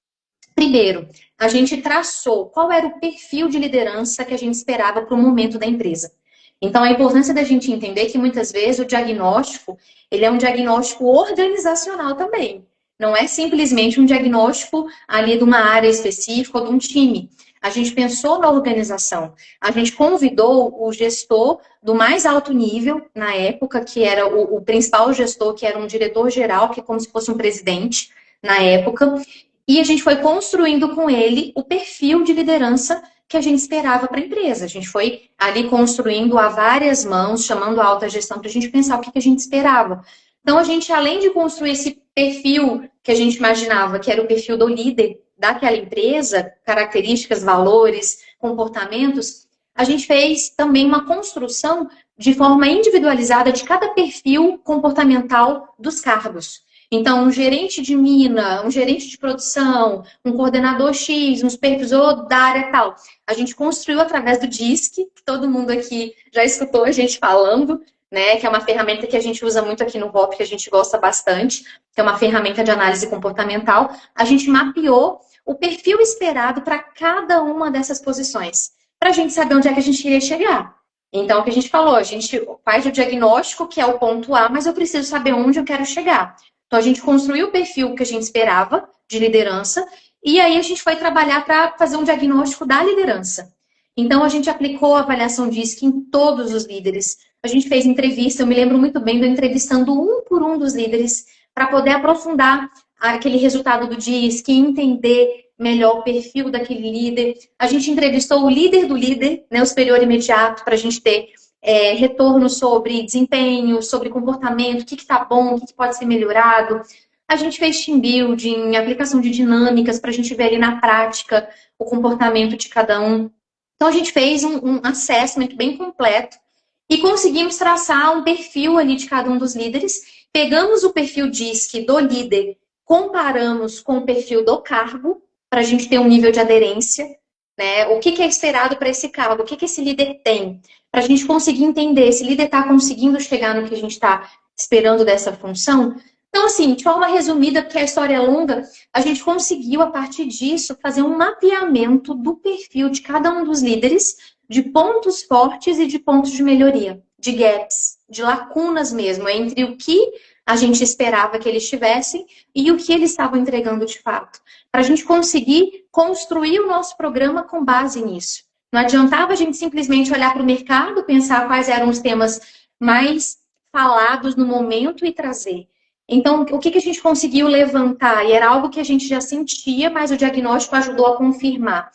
Primeiro, a gente traçou qual era o perfil de liderança que a gente esperava para o momento da empresa. Então, a importância da gente entender que muitas vezes o diagnóstico, ele é um diagnóstico organizacional também. Não é simplesmente um diagnóstico ali de uma área específica ou de um time. A gente pensou na organização. A gente convidou o gestor do mais alto nível, na época, que era o principal gestor, que era um diretor-geral, que é como se fosse um presidente, na época. E a gente foi construindo com ele o perfil de liderança que a gente esperava para a empresa. A gente foi ali construindo a várias mãos, chamando a alta gestão para a gente pensar o que a gente esperava. Então, a gente, além de construir esse perfil que a gente imaginava, que era o perfil do líder daquela empresa, características, valores, comportamentos, a gente fez também uma construção de forma individualizada de cada perfil comportamental dos cargos. Então, um gerente de mina, um gerente de produção, um coordenador X, um supervisor da área tal. A gente construiu através do DISC, que todo mundo aqui já escutou a gente falando, né? Que é uma ferramenta que a gente usa muito aqui no ROP, que a gente gosta bastante, que é uma ferramenta de análise comportamental. A gente mapeou o perfil esperado para cada uma dessas posições, para a gente saber onde é que a gente iria chegar. Então, o que a gente falou, a gente faz o diagnóstico, que é o ponto A, mas eu preciso saber onde eu quero chegar. Então, a gente construiu o perfil que a gente esperava de liderança e aí a gente foi trabalhar para fazer um diagnóstico da liderança. Então, a gente aplicou a avaliação DISC em todos os líderes. A gente fez entrevista, eu me lembro muito bem de eu entrevistando um por um dos líderes para poder aprofundar aquele resultado do DISC, entender melhor o perfil daquele líder. A gente entrevistou o líder do líder, né, o superior imediato, para a gente ter retorno sobre desempenho, sobre comportamento, o que está bom, o que pode ser melhorado. A gente fez team building, aplicação de dinâmicas para a gente ver ali na prática o comportamento de cada um. Então, a gente fez um assessment bem completo e conseguimos traçar um perfil ali de cada um dos líderes. Pegamos o perfil DISC do líder, comparamos com o perfil do cargo, para a gente ter um nível de aderência, né? O que é esperado para esse cargo? O que esse líder tem? Para a gente conseguir entender se o líder está conseguindo chegar no que a gente está esperando dessa função. Então, assim, de forma resumida, porque a história é longa, a gente conseguiu, a partir disso, fazer um mapeamento do perfil de cada um dos líderes, de pontos fortes e de pontos de melhoria, de gaps, de lacunas mesmo, entre o que a gente esperava que eles tivessem e o que eles estavam entregando de fato. Para a gente conseguir construir o nosso programa com base nisso. Não adiantava a gente simplesmente olhar para o mercado, pensar quais eram os temas mais falados no momento e trazer. Então, o que a gente conseguiu levantar? E era algo que a gente já sentia, mas o diagnóstico ajudou a confirmar.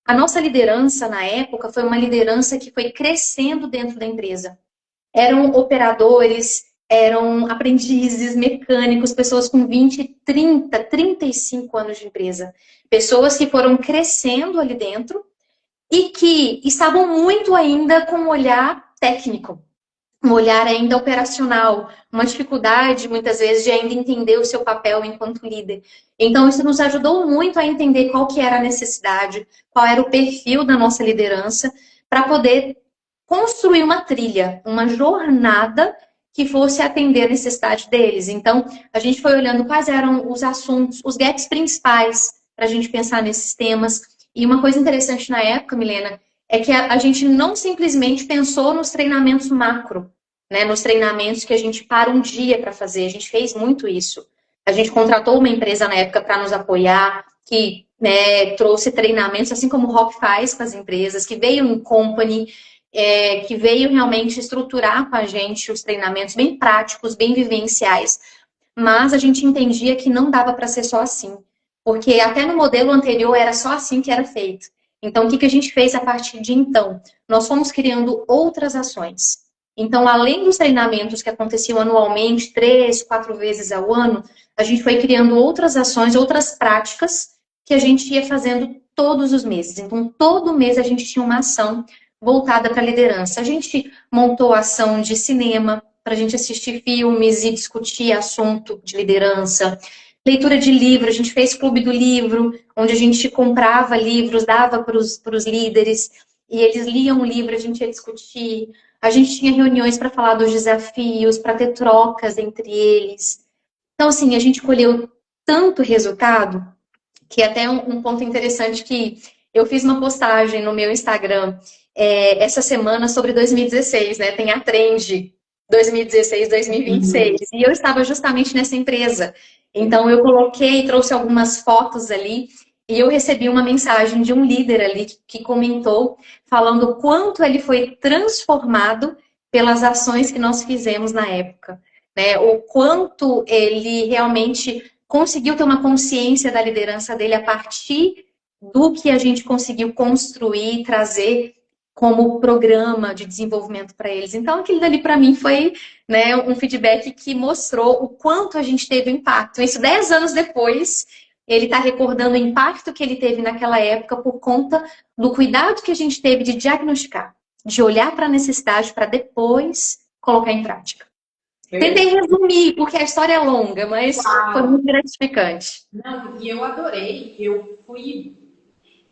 A nossa liderança, na época, foi uma liderança que foi crescendo dentro da empresa. Eram operadores, eram aprendizes, mecânicos, pessoas com 20, 30, 35 anos de empresa. Pessoas que foram crescendo ali dentro e que estavam muito ainda com um olhar técnico, um olhar ainda operacional, uma dificuldade, muitas vezes, de ainda entender o seu papel enquanto líder. Então, isso nos ajudou muito a entender qual que era a necessidade, qual era o perfil da nossa liderança, para poder construir uma trilha, uma jornada que fosse atender a necessidade deles. Então, a gente foi olhando quais eram os assuntos, os gaps principais para a gente pensar nesses temas. E uma coisa interessante na época, Milena, é que a gente não simplesmente pensou nos treinamentos macro, né, nos treinamentos que a gente para um dia para fazer. A gente fez muito isso. A gente contratou uma empresa na época para nos apoiar, que, né, trouxe treinamentos, assim como o Hop faz com as empresas, que veio em company, que veio realmente estruturar com a gente os treinamentos bem práticos, bem vivenciais. Mas a gente entendia que não dava para ser só assim. Porque até no modelo anterior era só assim que era feito. Então, o que a gente fez a partir de então? Nós fomos criando outras ações. Então, além dos treinamentos que aconteciam anualmente, 3, 4 vezes ao ano, a gente foi criando outras ações, outras práticas que a gente ia fazendo todos os meses. Então, todo mês a gente tinha uma ação voltada para a liderança. A gente montou ação de cinema, para a gente assistir filmes e discutir assunto de liderança. Leitura de livro, a gente fez clube do livro, onde a gente comprava livros, dava para os líderes, e eles liam o livro, a gente ia discutir. A gente tinha reuniões para falar dos desafios, para ter trocas entre eles. Então, assim, a gente colheu tanto resultado, que até um ponto interessante que eu fiz uma postagem no meu Instagram essa semana sobre 2016, né? Tem a trend 2016, 2026. E eu estava justamente nessa empresa. Então, eu coloquei, trouxe algumas fotos ali, e eu recebi uma mensagem de um líder ali que comentou, falando o quanto ele foi transformado pelas ações que nós fizemos na época, né? O quanto ele realmente conseguiu ter uma consciência da liderança dele a partir do que a gente conseguiu construir e trazer como programa de desenvolvimento para eles. Então, aquilo dali para mim foi, né, um feedback que mostrou o quanto a gente teve impacto. Isso 10 anos depois, ele está recordando o impacto que ele teve naquela época por conta do cuidado que a gente teve de diagnosticar, de olhar para a necessidade para depois colocar em prática. Tentei resumir, porque a história é longa, mas foi muito gratificante. Não, e eu adorei.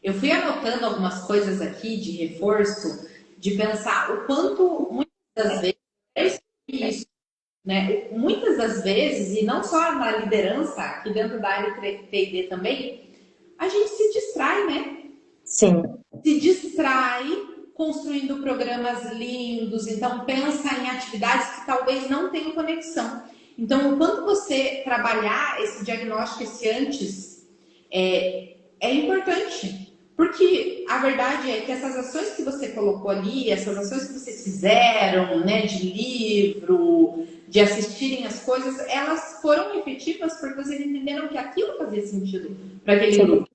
Eu fui anotando algumas coisas aqui de reforço, de pensar o quanto muitas das vezes isso, né? Muitas das vezes, e não só na liderança, aqui dentro da área T&D também, a gente se distrai, né? Sim. Se distrai construindo programas lindos, então pensa em atividades que talvez não tenham conexão. Então, o quanto você trabalhar esse diagnóstico, esse antes, é importante. Porque a verdade é que essas ações que você colocou ali, essas ações que vocês fizeram, né, de livro, de assistirem as coisas, elas foram efetivas porque vocês entenderam que aquilo fazia sentido para aquele grupo.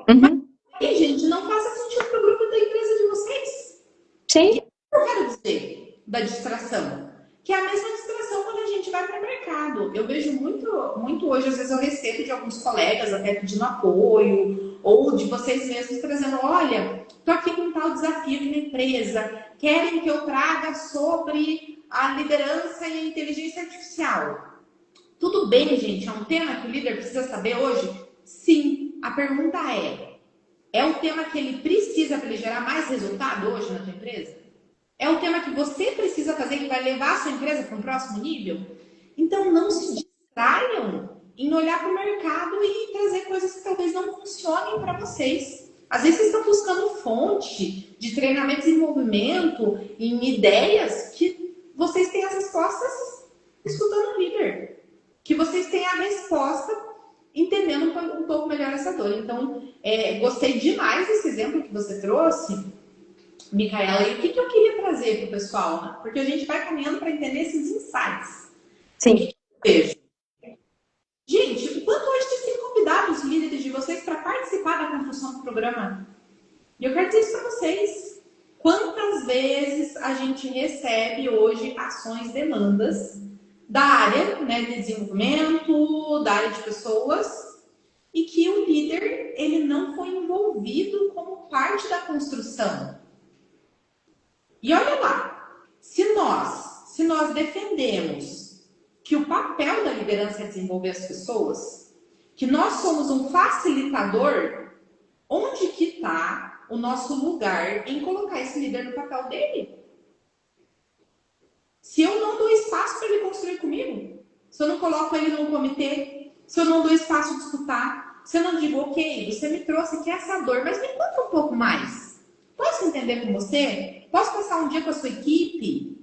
Uhum. E, gente, não faça sentido para o grupo da empresa de vocês. Sim. Eu quero dizer, da distração, que é a mesma distração quando a gente vai para o mercado. Eu vejo muito hoje, às vezes eu recebo de alguns colegas até pedindo apoio, ou de vocês mesmos trazendo, olha, estou aqui com um tal desafio aqui na empresa, querem que eu traga sobre a liderança e a inteligência artificial. Tudo bem, gente, é um tema que o líder precisa saber hoje? Sim. A pergunta é o tema que ele precisa para ele gerar mais resultado hoje na tua empresa? É o tema que você precisa fazer que vai levar a sua empresa para um próximo nível? Então não se distraiam em olhar para o mercado e trazer coisas que talvez não funcionem para vocês. Às vezes vocês estão buscando fonte de treinamento e desenvolvimento em ideias que vocês têm as respostas escutando o líder. Que vocês têm a resposta entendendo um pouco melhor essa dor. Então, gostei demais desse exemplo que você trouxe, Micaela. E o que eu queria trazer para o pessoal? Né? Porque a gente vai caminhando para entender esses insights. Sim. O que eu vejo? Gente, o quanto hoje tem sido convidado os líderes de vocês para participar da construção do programa? E eu quero dizer isso para vocês. Quantas vezes a gente recebe hoje ações, demandas da área, né, de desenvolvimento, da área de pessoas, e que o líder ele não foi envolvido como parte da construção. E olha lá, se nós defendemos que o papel da liderança é desenvolver as pessoas, que nós somos um facilitador, onde que está o nosso lugar em colocar esse líder no papel dele? Se eu não dou espaço para ele construir comigo, se eu não coloco ele num comitê, se eu não dou espaço de escutar, se eu não digo, ok, você me trouxe aqui essa dor, mas me conta um pouco mais. Posso entender com você? Posso passar um dia com a sua equipe?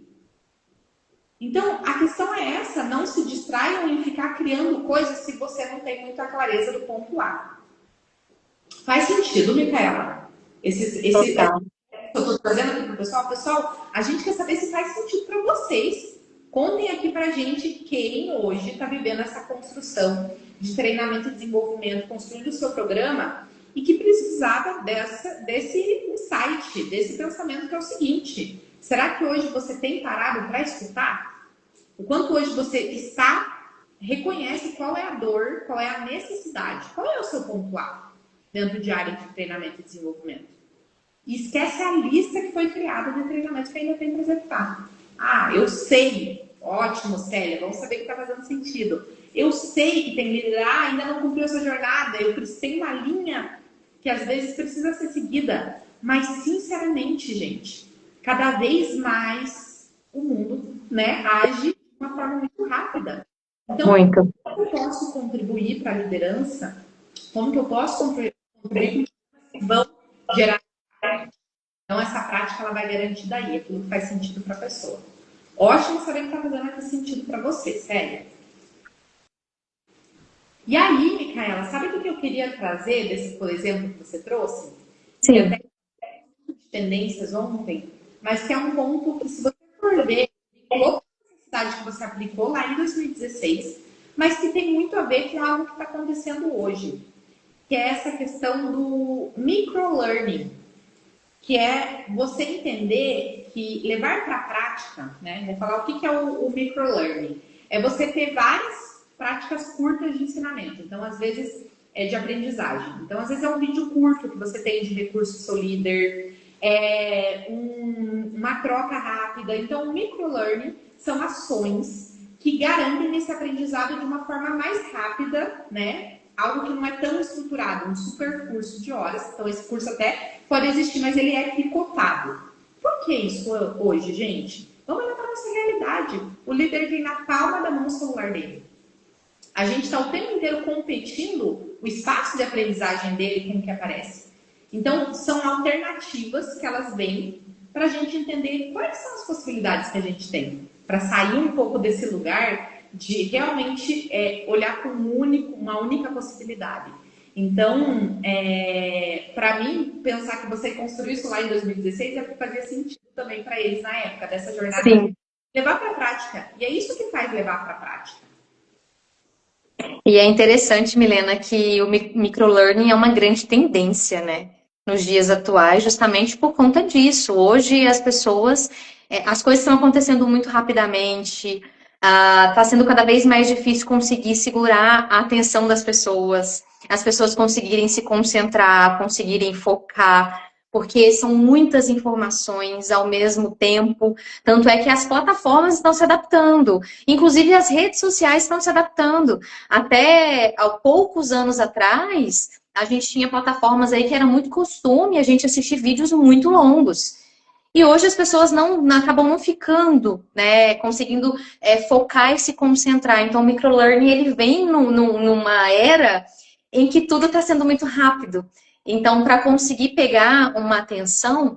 Então, a questão é essa, não se distraiam em ficar criando coisas se você não tem muita clareza do ponto A. Faz sentido, Micaela? Total. Eu estou trazendo aqui para o pessoal. Pessoal, a gente quer saber se faz sentido para vocês. Contem aqui para a gente quem hoje está vivendo essa construção de treinamento e desenvolvimento, construindo o seu programa e que precisava desse insight, desse pensamento que é o seguinte: será que hoje você tem parado para escutar? O quanto hoje você reconhece qual é a dor, qual é a necessidade, qual é o seu ponto A dentro de área de treinamento e desenvolvimento? E esquece a lista que foi criada de treinamentos que ainda tem para executar. Ah, eu sei. Ótimo, Célia. Vamos saber que está fazendo sentido. Eu sei que tem líder, ainda não cumpriu essa jornada. Eu tenho uma linha que às vezes precisa ser seguida. Mas, sinceramente, gente, cada vez mais o mundo, né, age de uma forma muito rápida. Então, como eu posso contribuir para a liderança? Como que eu posso contribuir que vão gerar? Então, essa prática ela vai garantir daí aquilo que faz sentido para a pessoa. Ótimo saber que está fazendo aqui sentido para você, sério. E aí, Micaela, sabe o que eu queria trazer desse, por exemplo, que você trouxe? Sim. Eu até de tendências ontem, mas que é um ponto que, se você for ver, colocou a necessidade que você aplicou lá em 2016, mas que tem muito a ver com algo que está acontecendo hoje, que é essa questão do microlearning, que é você entender que levar para a prática, né? Vou falar o que é o microlearning. É você ter várias práticas curtas de ensinamento. Então, às vezes, é de aprendizagem. Então, às vezes, é um vídeo curto que você tem de recurso do seu líder, uma troca rápida. Então, o microlearning são ações que garantem esse aprendizado de uma forma mais rápida, né? Algo que não é tão estruturado, um super curso de horas. Então, esse curso até pode existir, mas ele é picotado. Por que isso hoje, gente? Vamos olhar para a nossa realidade. O líder tem na palma da mão o celular dele. A gente está o tempo inteiro competindo o espaço de aprendizagem dele com o que aparece. Então, são alternativas que elas vêm para a gente entender quais são as possibilidades que a gente tem. Para sair um pouco desse lugar de realmente olhar com uma única possibilidade. Então, para mim, pensar que você construiu isso lá em 2016 é porque fazia sentido também para eles na época dessa jornada. Sim. Levar para a prática. E é isso que faz levar para a prática. E é interessante, Milena, que o microlearning é uma grande tendência, né? Nos dias atuais, justamente por conta disso. Hoje as pessoas as coisas estão acontecendo muito rapidamente, está sendo cada vez mais difícil conseguir segurar a atenção das pessoas, as pessoas conseguirem se concentrar, conseguirem focar, porque são muitas informações ao mesmo tempo. Tanto é que as plataformas estão se adaptando, inclusive as redes sociais estão se adaptando. Até há poucos anos atrás, a gente tinha plataformas aí que era muito costume a gente assistir vídeos muito longos. E hoje as pessoas acabam não ficando, né, conseguindo focar e se concentrar. Então, o microlearning, ele vem numa era em que tudo está sendo muito rápido. Então, para conseguir pegar uma atenção,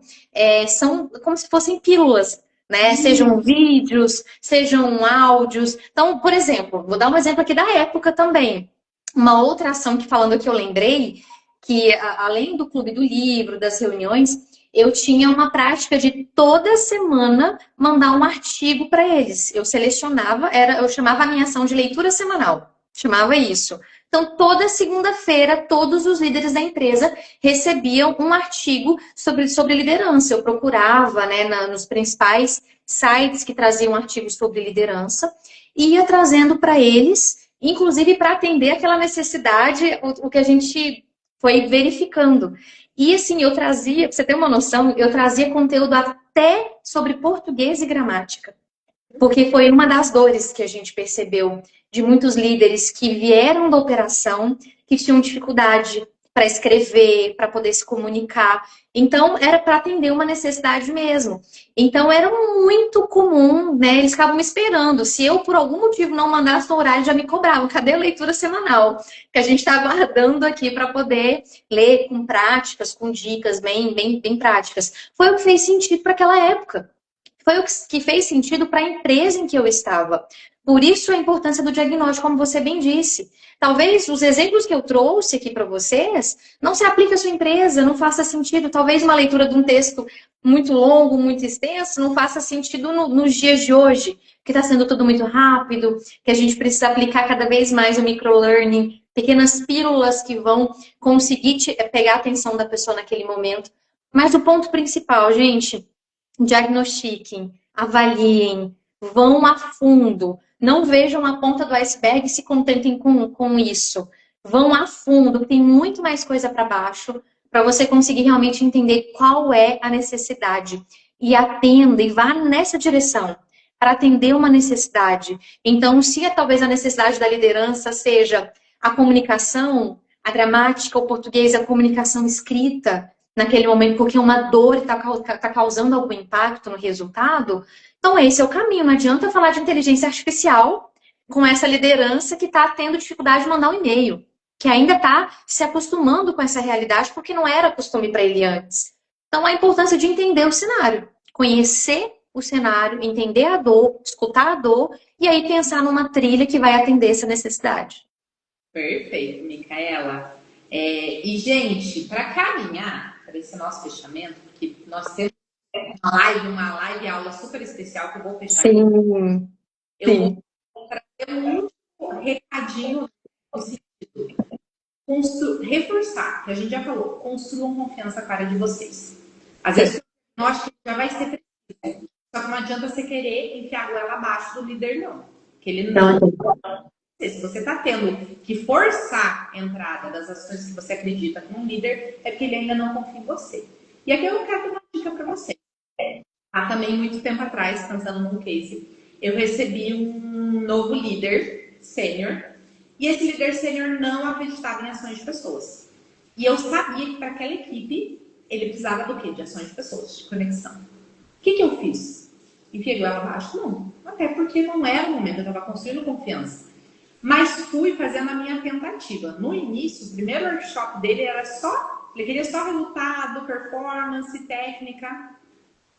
são como se fossem pílulas, né? Sejam vídeos, sejam áudios. Então, por exemplo, vou dar um exemplo aqui da época também. Uma outra ação que, falando que eu lembrei, que além do Clube do Livro, das reuniões, eu tinha uma prática de toda semana mandar um artigo para eles. Eu selecionava, eu chamava a minha ação de leitura semanal, chamava isso. Então, toda segunda-feira, todos os líderes da empresa recebiam um artigo sobre liderança. Eu procurava, né, nos principais sites que traziam artigos sobre liderança e ia trazendo para eles, inclusive para atender aquela necessidade, o que a gente foi verificando. E assim, eu trazia, para você ter uma noção, eu trazia conteúdo até sobre português e gramática. Porque foi uma das dores que a gente percebeu de muitos líderes que vieram da operação, que tinham dificuldade para escrever, para poder se comunicar. Então, era para atender uma necessidade mesmo. Então, era muito comum, né? Eles ficavam me esperando. Se eu, por algum motivo, não mandasse no horário, já me cobravam. Cadê a leitura semanal? Que a gente está aguardando aqui para poder ler com práticas, com dicas bem práticas. Foi o que fez sentido para aquela época. Foi o que fez sentido para a empresa em que eu estava. Por isso a importância do diagnóstico, como você bem disse. Talvez os exemplos que eu trouxe aqui para vocês não se apliquem à sua empresa, não faça sentido. Talvez uma leitura de um texto muito longo, muito extenso, não faça sentido nos dias de hoje, que está sendo tudo muito rápido, que a gente precisa aplicar cada vez mais o microlearning, pequenas pílulas que vão conseguir pegar a atenção da pessoa naquele momento. Mas o ponto principal, gente, diagnostiquem, avaliem, vão a fundo. Não vejam a ponta do iceberg e se contentem com isso. Vão a fundo, tem muito mais coisa para baixo, para você conseguir realmente entender qual é a necessidade. E atenda e vá nessa direção, para atender uma necessidade. Então, se talvez a necessidade da liderança seja a comunicação, a gramática, o português, a comunicação escrita, naquele momento, porque uma dor está causando algum impacto no resultado. Então, esse é o caminho. Não adianta falar de inteligência artificial com essa liderança que está tendo dificuldade de mandar um e-mail, que ainda está se acostumando com essa realidade, porque não era costume para ele antes. Então, a importância de entender o cenário, conhecer o cenário, entender a dor, escutar a dor, e aí pensar numa trilha que vai atender essa necessidade. Perfeito, Micaela. E, gente, para caminhar para esse nosso fechamento, porque nós temos uma live aula super especial que eu vou fechar. Sim. Eu vou trazer um recadinho no sentido reforçar, que a gente já falou, construam confiança com a área de vocês. Às vezes, nós já vai ser preciso. Só que não adianta você querer enfiar a goela abaixo do líder, não. Que ele não. Se você está tendo que forçar a entrada das ações que você acredita como líder, é porque ele ainda não confia em você. E aqui eu quero dar uma dica para você. Há também muito tempo atrás, pensando num case, eu recebi um novo líder sênior, e esse líder sênior não acreditava em ações de pessoas. E eu sabia que para aquela equipe, ele precisava do quê? De ações de pessoas, de conexão. O que eu fiz? Enfiei ela abaixo? Não. Até porque não era o momento, eu estava construindo confiança. Mas fui fazendo a minha tentativa. No início, o primeiro workshop dele era ele queria só resultado, performance, técnica.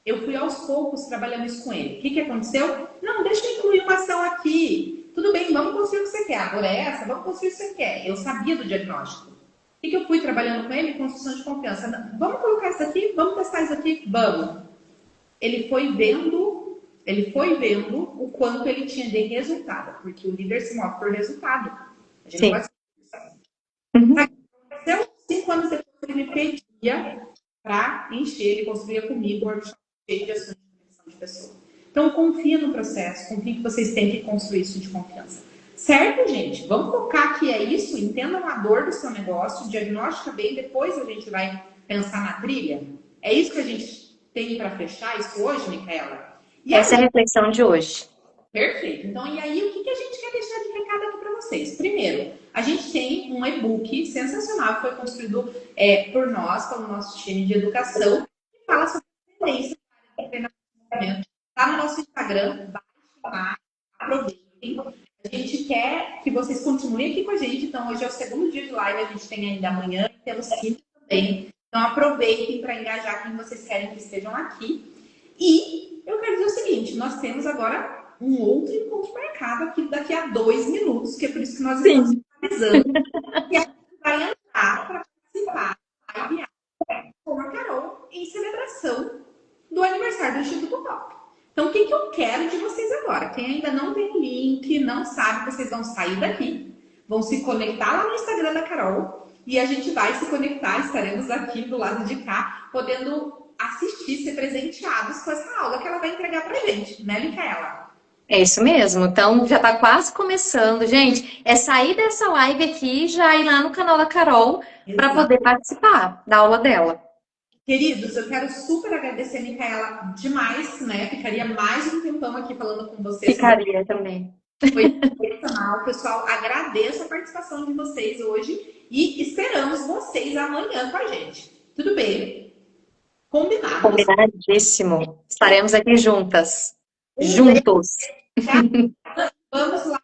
Eu fui aos poucos trabalhando isso com ele. O que aconteceu? Não, deixa eu incluir uma ação aqui. Tudo bem, vamos construir o que você quer. Agora é essa, vamos construir o que você quer. Eu sabia do diagnóstico. O que eu fui trabalhando com ele? Construção de confiança. Vamos colocar isso aqui? Vamos testar isso aqui? Vamos. Ele foi vendo o quanto ele tinha de resultado. Porque o líder se move por resultado. A gente não pode... 5 anos depois, ele me pedia para encher, ele construía comigo o workshop de ações de conexão de pessoas. Então, confia no processo, confia que vocês têm que construir isso de confiança. Certo, gente? Vamos focar que é isso, entendam a dor do seu negócio, diagnostica bem, depois a gente vai pensar na trilha. É isso que a gente tem para fechar isso hoje, Micaela? E Essa é a aí, reflexão de hoje. perfeito. Então, e aí, o que a gente quer deixar de recado aqui para vocês? Primeiro, a gente tem um e-book sensacional que foi construído por nós, pelo nosso time de educação, que fala sobre tendências de treinamento. Está no nosso Instagram, baixe lá, aproveitem. A gente quer que vocês continuem aqui com a gente. Então, hoje é o segundo dia de live, a gente tem ainda amanhã e temos quinta também. Então, aproveitem para engajar quem vocês querem que estejam aqui. E eu quero dizer o seguinte, nós temos agora um outro encontro marcado aqui daqui a 2 minutos, que é por isso que nós estamos finalizando. E a gente vai entrar para participar da live com a Carol em celebração do aniversário do Instituto Pop. Então, o que eu quero de vocês agora? Quem ainda não tem o link, não sabe, vocês vão sair daqui, vão se conectar lá no Instagram da Carol e a gente vai se conectar, estaremos aqui do lado de cá, podendo assistir, ser presenteados com essa aula que ela vai entregar pra gente, né, Micaela? É isso mesmo. Então, já está quase começando. Gente, é sair dessa live aqui e já ir lá no canal da Carol para poder participar da aula dela. Queridos, eu quero super agradecer a Micaela demais, né? Ficaria mais um tempão aqui falando com vocês. Ficaria também. Foi sensacional. Pessoal, agradeço a participação de vocês hoje e esperamos vocês amanhã com a gente. Tudo bem? Combinado. Combinadíssimo. Estaremos aqui juntas. Juntos. Vamos lá.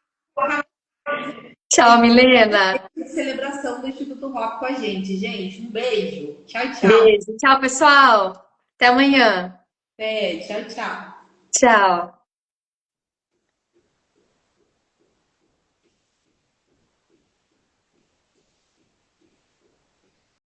Tchau, Milena. Celebração do Instituto Rock com a gente, gente. Um beijo. Tchau, tchau. Beijo. Tchau, pessoal. Até amanhã. Tchau, tchau. Tchau.